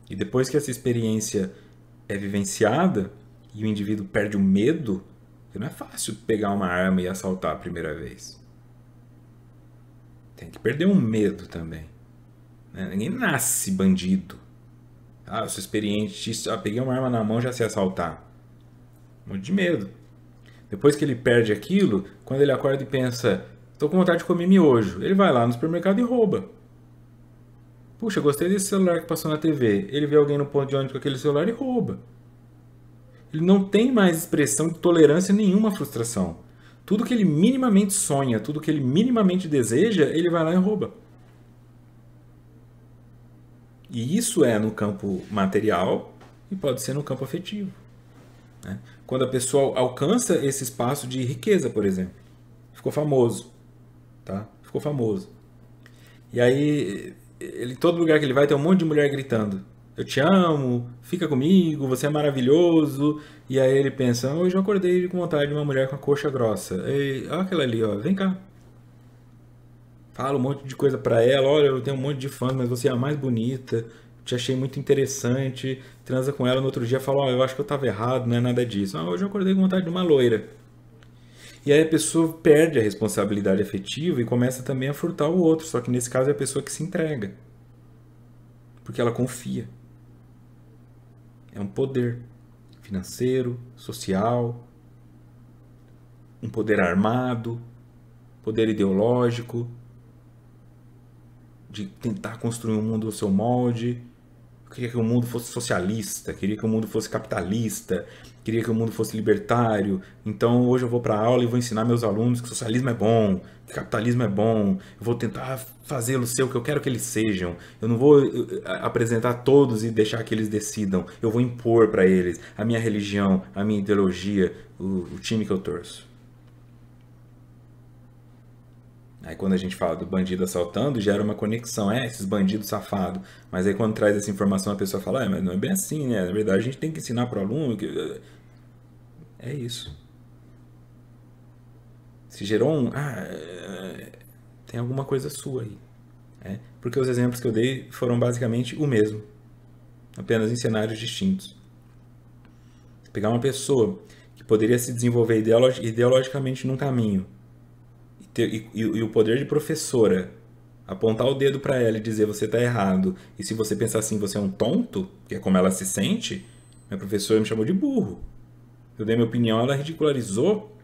Speaker 1: E depois que essa experiência é vivenciada e o indivíduo perde o medo, porque não é fácil pegar uma arma e assaltar a primeira vez. Tem que perder um medo também. Ninguém nasce bandido. Eu sou experiente, peguei uma arma na mão, já sei assaltar. Um monte de medo. Depois que ele perde aquilo, quando ele acorda e pensa, estou com vontade de comer miojo, ele vai lá no supermercado e rouba. Puxa, gostei desse celular que passou na TV. Ele vê alguém no ponto de ônibus com aquele celular e rouba. Ele não tem mais expressão de tolerância nenhuma à frustração. Tudo que ele minimamente sonha, tudo que ele minimamente deseja, ele vai lá e rouba. E isso é no campo material e pode ser no campo afetivo. Quando a pessoa alcança esse espaço de riqueza, por exemplo. Ficou famoso. Tá? Ficou famoso. E aí, todo lugar que ele vai tem um monte de mulher gritando. Eu te amo, fica comigo, você é maravilhoso. E aí ele pensa, hoje eu acordei com vontade de uma mulher com a coxa grossa. E, olha aquela ali, ó, vem cá. Fala um monte de coisa pra ela, olha, eu tenho um monte de fãs, mas você é a mais bonita, te achei muito interessante, transa com ela no outro dia, fala, eu acho que eu tava errado, não é nada disso. Hoje eu acordei com vontade de uma loira. E aí a pessoa perde a responsabilidade afetiva e começa também a furtar o outro, só que nesse caso é a pessoa que se entrega. Porque ela confia. É um poder financeiro, social, um poder armado, poder ideológico, de tentar construir um mundo ao seu molde. Eu queria que o mundo fosse socialista, queria que o mundo fosse capitalista, queria que o mundo fosse libertário. Então hoje eu vou para a aula e vou ensinar meus alunos que socialismo é bom, que capitalismo é bom. Eu vou tentar fazê-los ser o que eu quero que eles sejam. Eu não vou apresentar todos e deixar que eles decidam. Eu vou impor para eles a minha religião, a minha ideologia, o time que eu torço. Aí quando a gente fala do bandido assaltando, gera uma conexão, esses bandidos safados. Mas aí quando traz essa informação, a pessoa fala, mas não é bem assim, né? Na verdade, a gente tem que ensinar para o aluno que... É isso. Se gerou tem alguma coisa sua aí. Porque os exemplos que eu dei foram basicamente o mesmo, apenas em cenários distintos. Pegar uma pessoa que poderia se desenvolver ideologicamente num caminho e o poder de professora apontar o dedo para ela e dizer você está errado, e se você pensar assim você é um tonto, que é como ela se sente, minha professora me chamou de burro. Eu dei minha opinião, ela ridicularizou.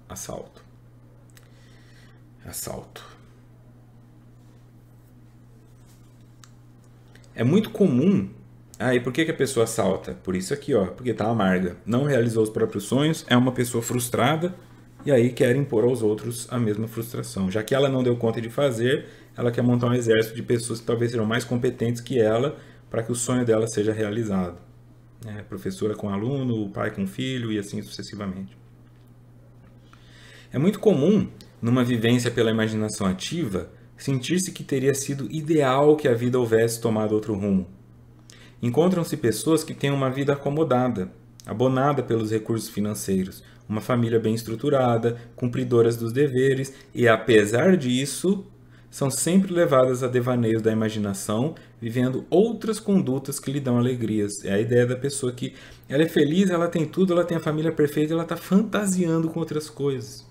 Speaker 1: Assalto. Assalto. É muito comum. E por que a pessoa assalta? Por isso aqui, ó, porque tá amarga. Não realizou os próprios sonhos, é uma pessoa frustrada e aí quer impor aos outros a mesma frustração. Já que ela não deu conta de fazer, ela quer montar um exército de pessoas que talvez sejam mais competentes que ela para que o sonho dela seja realizado. Professora com aluno, o pai com filho e assim sucessivamente. É muito comum, numa vivência pela imaginação ativa, sentir-se que teria sido ideal que a vida houvesse tomado outro rumo. Encontram-se pessoas que têm uma vida acomodada, abonada pelos recursos financeiros, uma família bem estruturada, cumpridoras dos deveres e, apesar disso, são sempre levadas a devaneios da imaginação, vivendo outras condutas que lhe dão alegrias. É a ideia da pessoa que ela é feliz, ela tem tudo, ela tem a família perfeita, ela está fantasiando com outras coisas.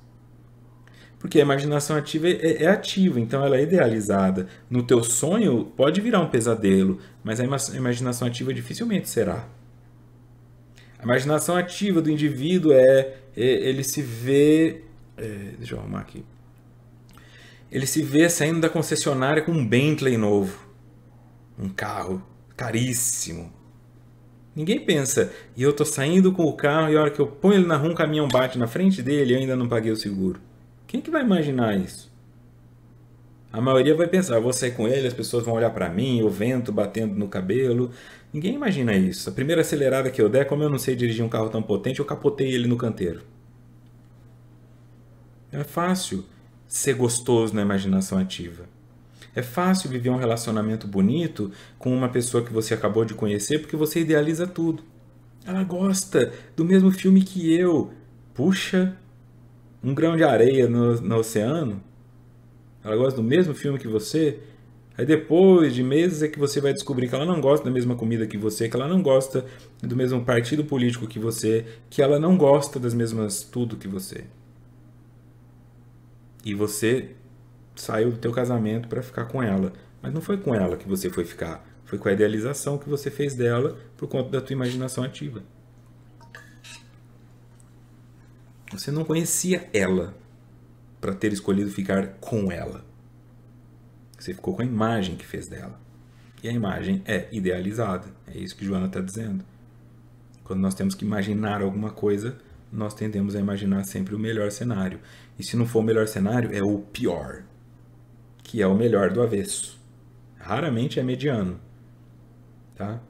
Speaker 1: Porque a imaginação ativa é ativa, então ela é idealizada. No teu sonho pode virar um pesadelo, mas a imaginação ativa dificilmente será. A imaginação ativa do indivíduo ele se vê... deixa eu arrumar aqui. Ele se vê saindo da concessionária com um Bentley novo. Um carro caríssimo. Ninguém pensa, e eu tô saindo com o carro e a hora que eu ponho ele na rua, um caminhão bate na frente dele e eu ainda não paguei o seguro. Quem que vai imaginar isso? A maioria vai pensar, vou sair com ele, as pessoas vão olhar para mim, o vento batendo no cabelo. Ninguém imagina isso. A primeira acelerada que eu der, como eu não sei dirigir um carro tão potente, eu capotei ele no canteiro. É fácil ser gostoso na imaginação ativa. É fácil viver um relacionamento bonito com uma pessoa que você acabou de conhecer porque você idealiza tudo. Ela gosta do mesmo filme que eu. Puxa, um grão de areia no oceano. Ela gosta do mesmo filme que você. Aí depois de meses é que você vai descobrir que ela não gosta da mesma comida que você, que ela não gosta do mesmo partido político que você, que ela não gosta das mesmas tudo que você. E você saiu do teu casamento para ficar com ela. Mas não foi com ela que você foi ficar. Foi com a idealização que você fez dela por conta da tua imaginação ativa. Você não conhecia ela para ter escolhido ficar com ela. Você ficou com a imagem que fez dela. E a imagem é idealizada. É isso que Joana está dizendo. Quando nós temos que imaginar alguma coisa, nós tendemos a imaginar sempre o melhor cenário. E se não for o melhor cenário, é o pior, que é o melhor do avesso. Raramente é mediano. Tá?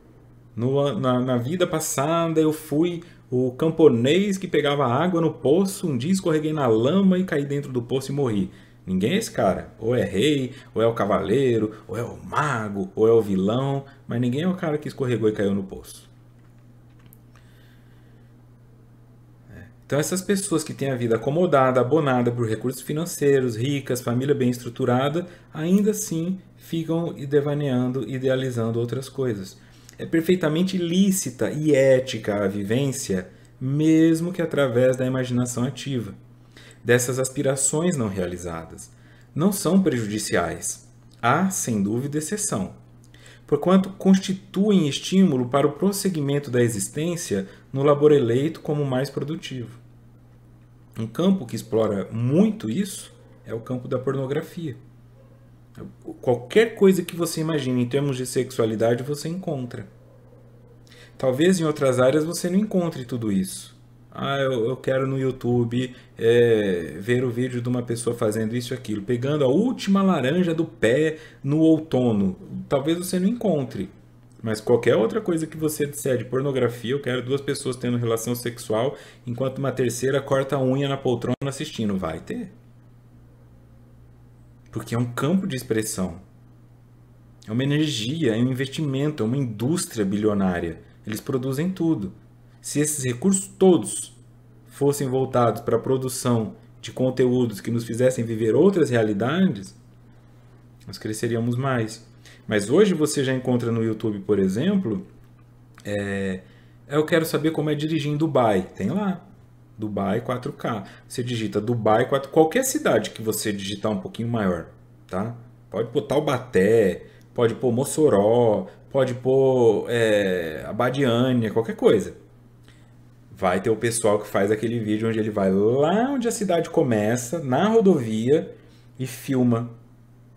Speaker 1: Na vida passada, eu fui o camponês que pegava água no poço, um dia escorreguei na lama e caí dentro do poço e morri. Ninguém é esse cara. Ou é rei, ou é o cavaleiro, ou é o mago, ou é o vilão, mas ninguém é o cara que escorregou e caiu no poço. Então essas pessoas que têm a vida acomodada, abonada por recursos financeiros, ricas, família bem estruturada, ainda assim ficam devaneando, idealizando outras coisas. É perfeitamente lícita e ética a vivência, mesmo que através da imaginação ativa. Dessas aspirações não realizadas. Não são prejudiciais. Há, sem dúvida, exceção. Porquanto constituem estímulo para o prosseguimento da existência no labor eleito como mais produtivo. Um campo que explora muito isso é o campo da pornografia. Qualquer coisa que você imagine em termos de sexualidade, você encontra. Talvez em outras áreas você não encontre tudo isso. Eu quero no YouTube ver o vídeo de uma pessoa fazendo isso e aquilo, pegando a última laranja do pé no outono. Talvez você não encontre. Mas qualquer outra coisa que você disser de pornografia, eu quero duas pessoas tendo relação sexual, enquanto uma terceira corta a unha na poltrona assistindo. Vai ter. porque é um campo de expressão. É uma energia, é um investimento, é uma indústria bilionária. Eles produzem tudo. Se esses recursos todos fossem voltados para a produção de conteúdos que nos fizessem viver outras realidades, nós cresceríamos mais. Mas hoje você já encontra no YouTube, por exemplo, eu quero saber como é dirigir em Dubai. Tem lá. Dubai 4K. Você digita Dubai 4K. Qualquer cidade que você digitar um pouquinho maior, tá? Pode pôr Taubaté, pode pôr Mossoró, pode pôr Abadiânia, qualquer coisa. Vai ter o pessoal que faz aquele vídeo onde ele vai lá onde a cidade começa, na rodovia, e filma.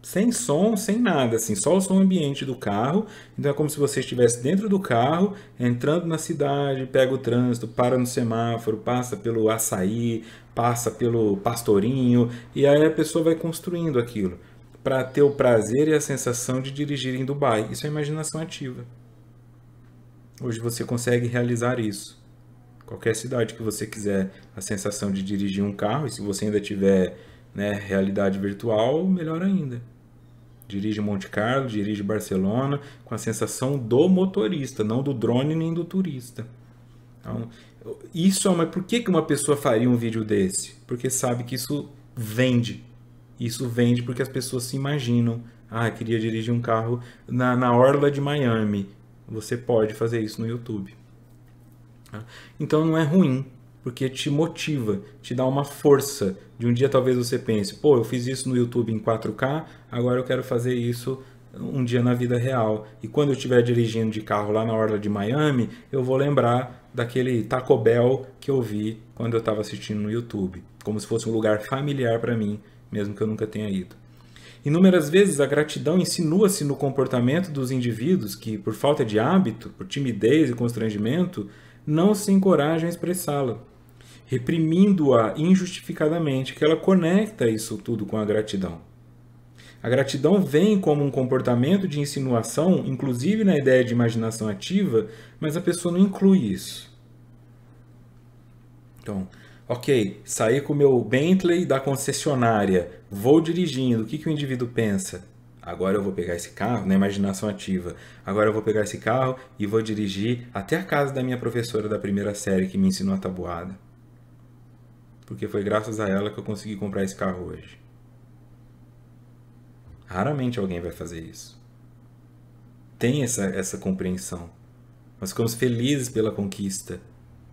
Speaker 1: Sem som, sem nada, assim, só o som ambiente do carro. Então é como se você estivesse dentro do carro, entrando na cidade, pega o trânsito, para no semáforo, passa pelo Açaí, passa pelo Pastorinho, e aí a pessoa vai construindo aquilo para ter o prazer e a sensação de dirigir em Dubai. Isso é imaginação ativa. Hoje você consegue realizar isso. Qualquer cidade que você quiser a sensação de dirigir um carro, e se você ainda tiver, né, realidade virtual, melhor ainda. Dirige Monte Carlo, dirige Barcelona, com a sensação do motorista, não do drone nem do turista. Então, por que uma pessoa faria um vídeo desse? Porque sabe que isso vende. Isso vende porque as pessoas se imaginam. Queria dirigir um carro na orla de Miami. Você pode fazer isso no YouTube. Então não é ruim, porque te motiva, te dá uma força. De um dia talvez você pense, eu fiz isso no YouTube em 4K, agora eu quero fazer isso um dia na vida real. E quando eu estiver dirigindo de carro lá na orla de Miami, eu vou lembrar daquele Taco Bell que eu vi quando eu estava assistindo no YouTube. Como se fosse um lugar familiar para mim, mesmo que eu nunca tenha ido. Inúmeras vezes a gratidão insinua-se no comportamento dos indivíduos que, por falta de hábito, por timidez e constrangimento, não se encorajam a expressá-la, reprimindo-a injustificadamente, que ela conecta isso tudo com a gratidão. A gratidão vem como um comportamento de insinuação, inclusive na ideia de imaginação ativa, mas a pessoa não inclui isso. Então, ok, saí com o meu Bentley da concessionária, vou dirigindo, o que o indivíduo pensa? Agora eu vou pegar esse carro, na imaginação ativa, agora eu vou pegar esse carro e vou dirigir até a casa da minha professora da primeira série que me ensinou a tabuada. Porque foi graças a ela que eu consegui comprar esse carro hoje. Raramente alguém vai fazer isso. Tem essa compreensão. Nós ficamos felizes pela conquista,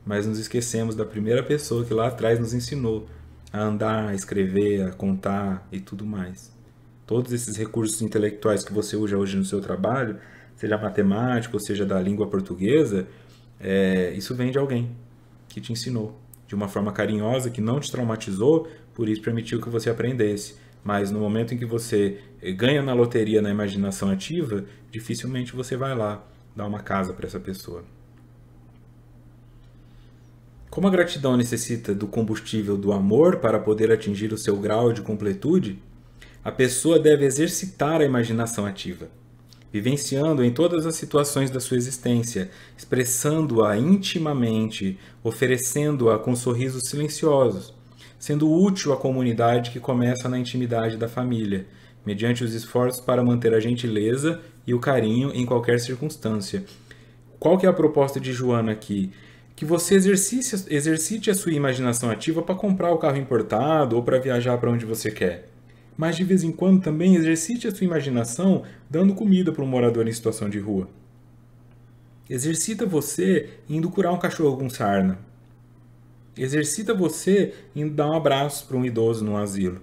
Speaker 1: mas nos esquecemos da primeira pessoa que lá atrás nos ensinou a andar, a escrever, a contar e tudo mais. Todos esses recursos intelectuais que você usa hoje no seu trabalho, seja matemático, ou seja da língua portuguesa, isso vem de alguém que te ensinou. De uma forma carinhosa, que não te traumatizou, por isso permitiu que você aprendesse. Mas no momento em que você ganha na loteria na imaginação ativa, dificilmente você vai lá dar uma casa para essa pessoa. Como a gratidão necessita do combustível do amor para poder atingir o seu grau de completude, a pessoa deve exercitar a imaginação ativa, vivenciando em todas as situações da sua existência, expressando-a intimamente, oferecendo-a com sorrisos silenciosos, sendo útil à comunidade que começa na intimidade da família, mediante os esforços para manter a gentileza e o carinho em qualquer circunstância. Qual que é a proposta de Joana aqui? Que você exercite a sua imaginação ativa para comprar o carro importado ou para viajar para onde você quer. Mas de vez em quando também exercite a sua imaginação dando comida para um morador em situação de rua. Exercita você indo curar um cachorro com sarna. Exercita você indo dar um abraço para um idoso num asilo.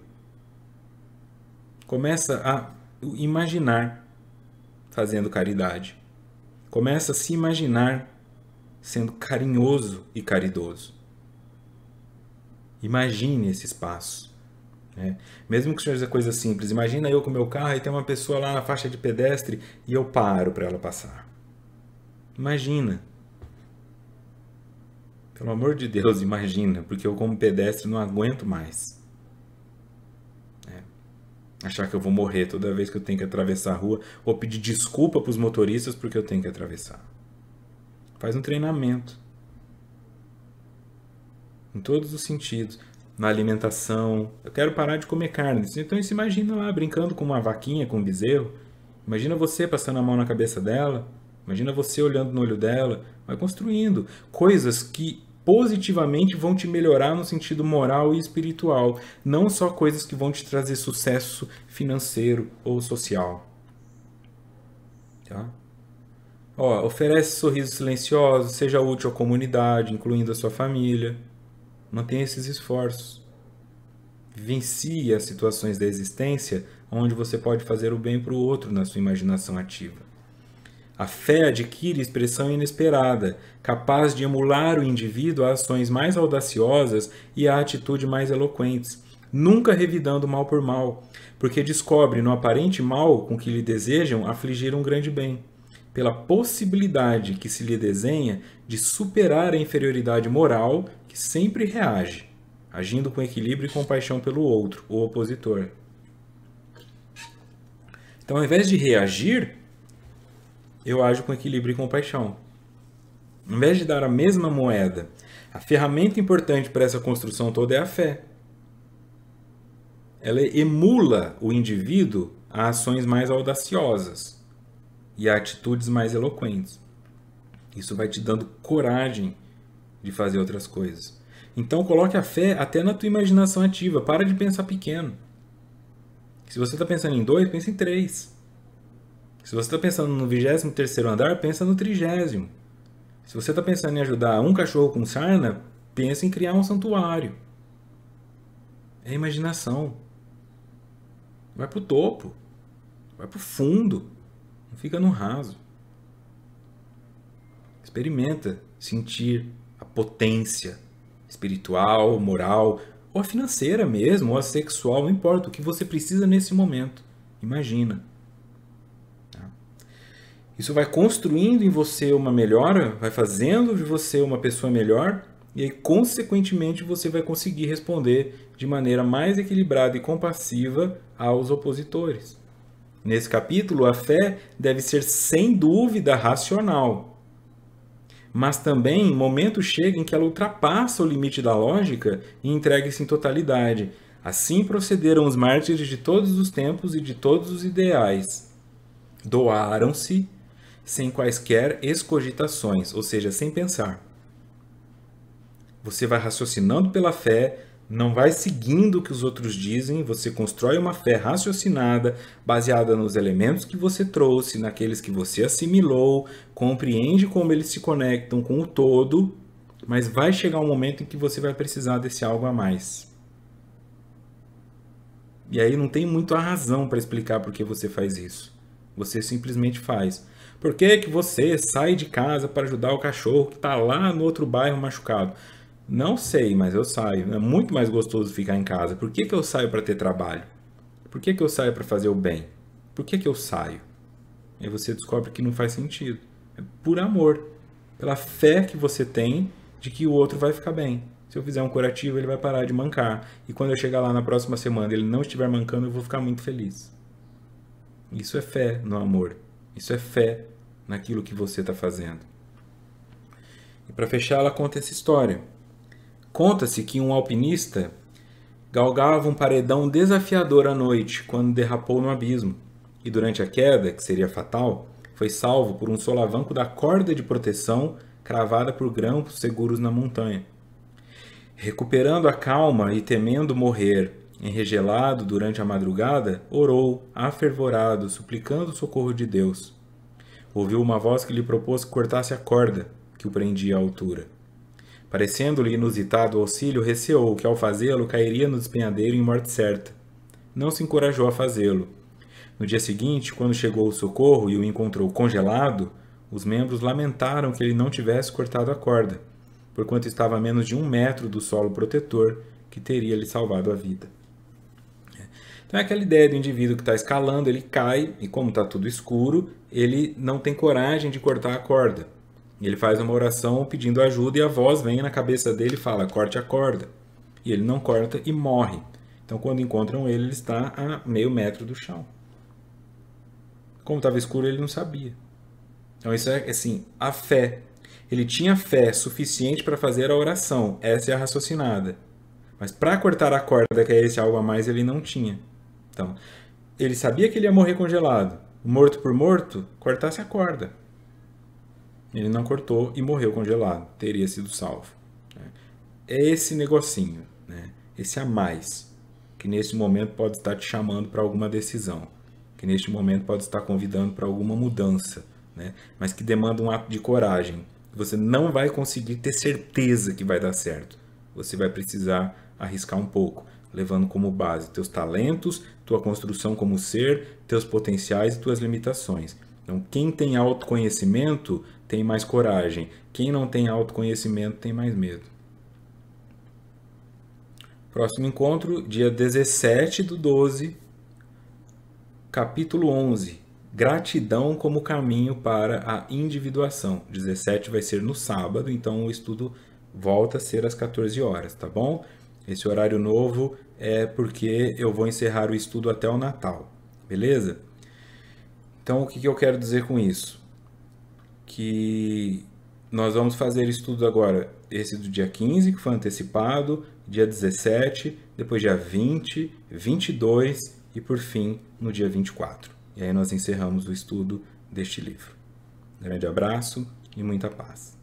Speaker 1: Começa a imaginar fazendo caridade. Começa a se imaginar sendo carinhoso e caridoso. Imagine esse espaço. Mesmo que seja coisa simples, imagina eu com o meu carro e tem uma pessoa lá na faixa de pedestre e eu paro para ela passar. Imagina. Pelo amor de Deus, imagina, porque eu como pedestre não aguento mais. Achar que eu vou morrer toda vez que eu tenho que atravessar a rua ou pedir desculpa para os motoristas porque eu tenho que atravessar. Faz um treinamento. Em todos os sentidos. na alimentação. Eu quero parar de comer carne. Então você imagina lá brincando com uma vaquinha, com um bezerro. Imagina você passando a mão na cabeça dela. Imagina você olhando no olho dela. Vai construindo coisas que positivamente vão te melhorar no sentido moral e espiritual. Não só coisas que vão te trazer sucesso financeiro ou social. Tá? Ó, oferece sorrisos silenciosos, seja útil à comunidade, incluindo a sua família. Mantenha esses esforços. Vivencie as situações da existência onde você pode fazer o bem para o outro na sua imaginação ativa. A fé adquire expressão inesperada, capaz de emular o indivíduo a ações mais audaciosas e a atitude mais eloquentes, nunca revidando mal por mal, porque descobre no aparente mal com que lhe desejam afligir um grande bem, pela possibilidade que se lhe desenha de superar a inferioridade moral que sempre reage, agindo com equilíbrio e compaixão pelo outro, o opositor. Então, ao invés de reagir, eu ajo com equilíbrio e compaixão. Ao invés de dar a mesma moeda, a ferramenta importante para essa construção toda é a fé. Ela emula o indivíduo a ações mais audaciosas e a atitudes mais eloquentes. Isso vai te dando coragem de fazer outras coisas. Então coloque a fé até na tua imaginação ativa. Para de pensar pequeno. Se você está pensando em 2, pensa em 3. Se você está pensando no 23º andar, pensa no 30º. Se você está pensando em ajudar um cachorro com sarna, pensa em criar um santuário. É imaginação. Vai para o topo. Vai para o fundo. Não fica no raso. Experimenta sentir a potência espiritual, moral, ou a financeira mesmo, ou a sexual, não importa, o que você precisa nesse momento. Imagina. Isso vai construindo em você uma melhora, vai fazendo de você uma pessoa melhor, e aí, consequentemente, você vai conseguir responder de maneira mais equilibrada e compassiva aos opositores. Nesse capítulo, a fé deve ser sem dúvida racional. Mas também, momento chega em que ela ultrapassa o limite da lógica e entrega-se em totalidade. Assim procederam os mártires de todos os tempos e de todos os ideais. Doaram-se sem quaisquer excogitações, ou seja, sem pensar. Você vai raciocinando pela fé, não vai seguindo o que os outros dizem, você constrói uma fé raciocinada, baseada nos elementos que você trouxe, naqueles que você assimilou, compreende como eles se conectam com o todo, mas vai chegar um momento em que você vai precisar desse algo a mais. E aí não tem muito a razão para explicar por que você faz isso. Você simplesmente faz. Por que que você sai de casa para ajudar o cachorro que está lá no outro bairro machucado? Não sei, mas eu saio. É muito mais gostoso ficar em casa. Por que que eu saio para ter trabalho? Por que que eu saio para fazer o bem? Por que que eu saio? E você descobre que não faz sentido. É por amor. Pela fé que você tem de que o outro vai ficar bem. Se eu fizer um curativo, ele vai parar de mancar. E quando eu chegar lá na próxima semana e ele não estiver mancando, eu vou ficar muito feliz. Isso é fé no amor. Isso é fé naquilo que você está fazendo. E para fechar, ela conta essa história. Conta-se que um alpinista galgava um paredão desafiador à noite quando derrapou no abismo. E durante a queda, que seria fatal, foi salvo por um solavanco da corda de proteção cravada por grampos seguros na montanha. Recuperando a calma e temendo morrer enregelado durante a madrugada, orou, afervorado, suplicando o socorro de Deus. Ouviu uma voz que lhe propôs que cortasse a corda que o prendia à altura. Parecendo-lhe inusitado o auxílio, receou que, ao fazê-lo, cairia no despenhadeiro em morte certa. Não se encorajou a fazê-lo. No dia seguinte, quando chegou o socorro e o encontrou congelado, os membros lamentaram que ele não tivesse cortado a corda, porquanto estava a menos de 1 metro do solo protetor que teria lhe salvado a vida. Então é aquela ideia do indivíduo que está escalando, ele cai, e como está tudo escuro, ele não tem coragem de cortar a corda. Ele faz uma oração pedindo ajuda e a voz vem na cabeça dele e fala, corte a corda. E ele não corta e morre. Então quando encontram ele, ele está a meio metro do chão. Como estava escuro, ele não sabia. Então isso é assim, a fé. Ele tinha fé suficiente para fazer a oração. Essa é a raciocinada. Mas para cortar a corda, que é esse algo a mais, ele não tinha. Então, ele sabia que ele ia morrer congelado. Morto por morto, cortasse a corda. Ele não cortou e morreu congelado. Teria sido salvo. É esse negocinho, né? Esse a mais, que neste momento pode estar te chamando para alguma decisão, que neste momento pode estar convidando para alguma mudança, né? Mas que demanda um ato de coragem. Você não vai conseguir ter certeza que vai dar certo. Você vai precisar arriscar um pouco, levando como base teus talentos, tua construção como ser, teus potenciais e tuas limitações. Então, quem tem autoconhecimento tem mais coragem. Quem não tem autoconhecimento tem mais medo. Próximo encontro, dia 17/12, capítulo 11. Gratidão como caminho para a individuação. 17 vai ser no sábado, então o estudo volta a ser às 14 horas, tá bom? Esse horário novo é porque eu vou encerrar o estudo até o Natal, beleza? Então, o que eu quero dizer com isso? Que nós vamos fazer estudo agora, esse do dia 15, que foi antecipado, dia 17, depois dia 20, 22 e por fim no dia 24. E aí nós encerramos o estudo deste livro. Grande abraço e muita paz.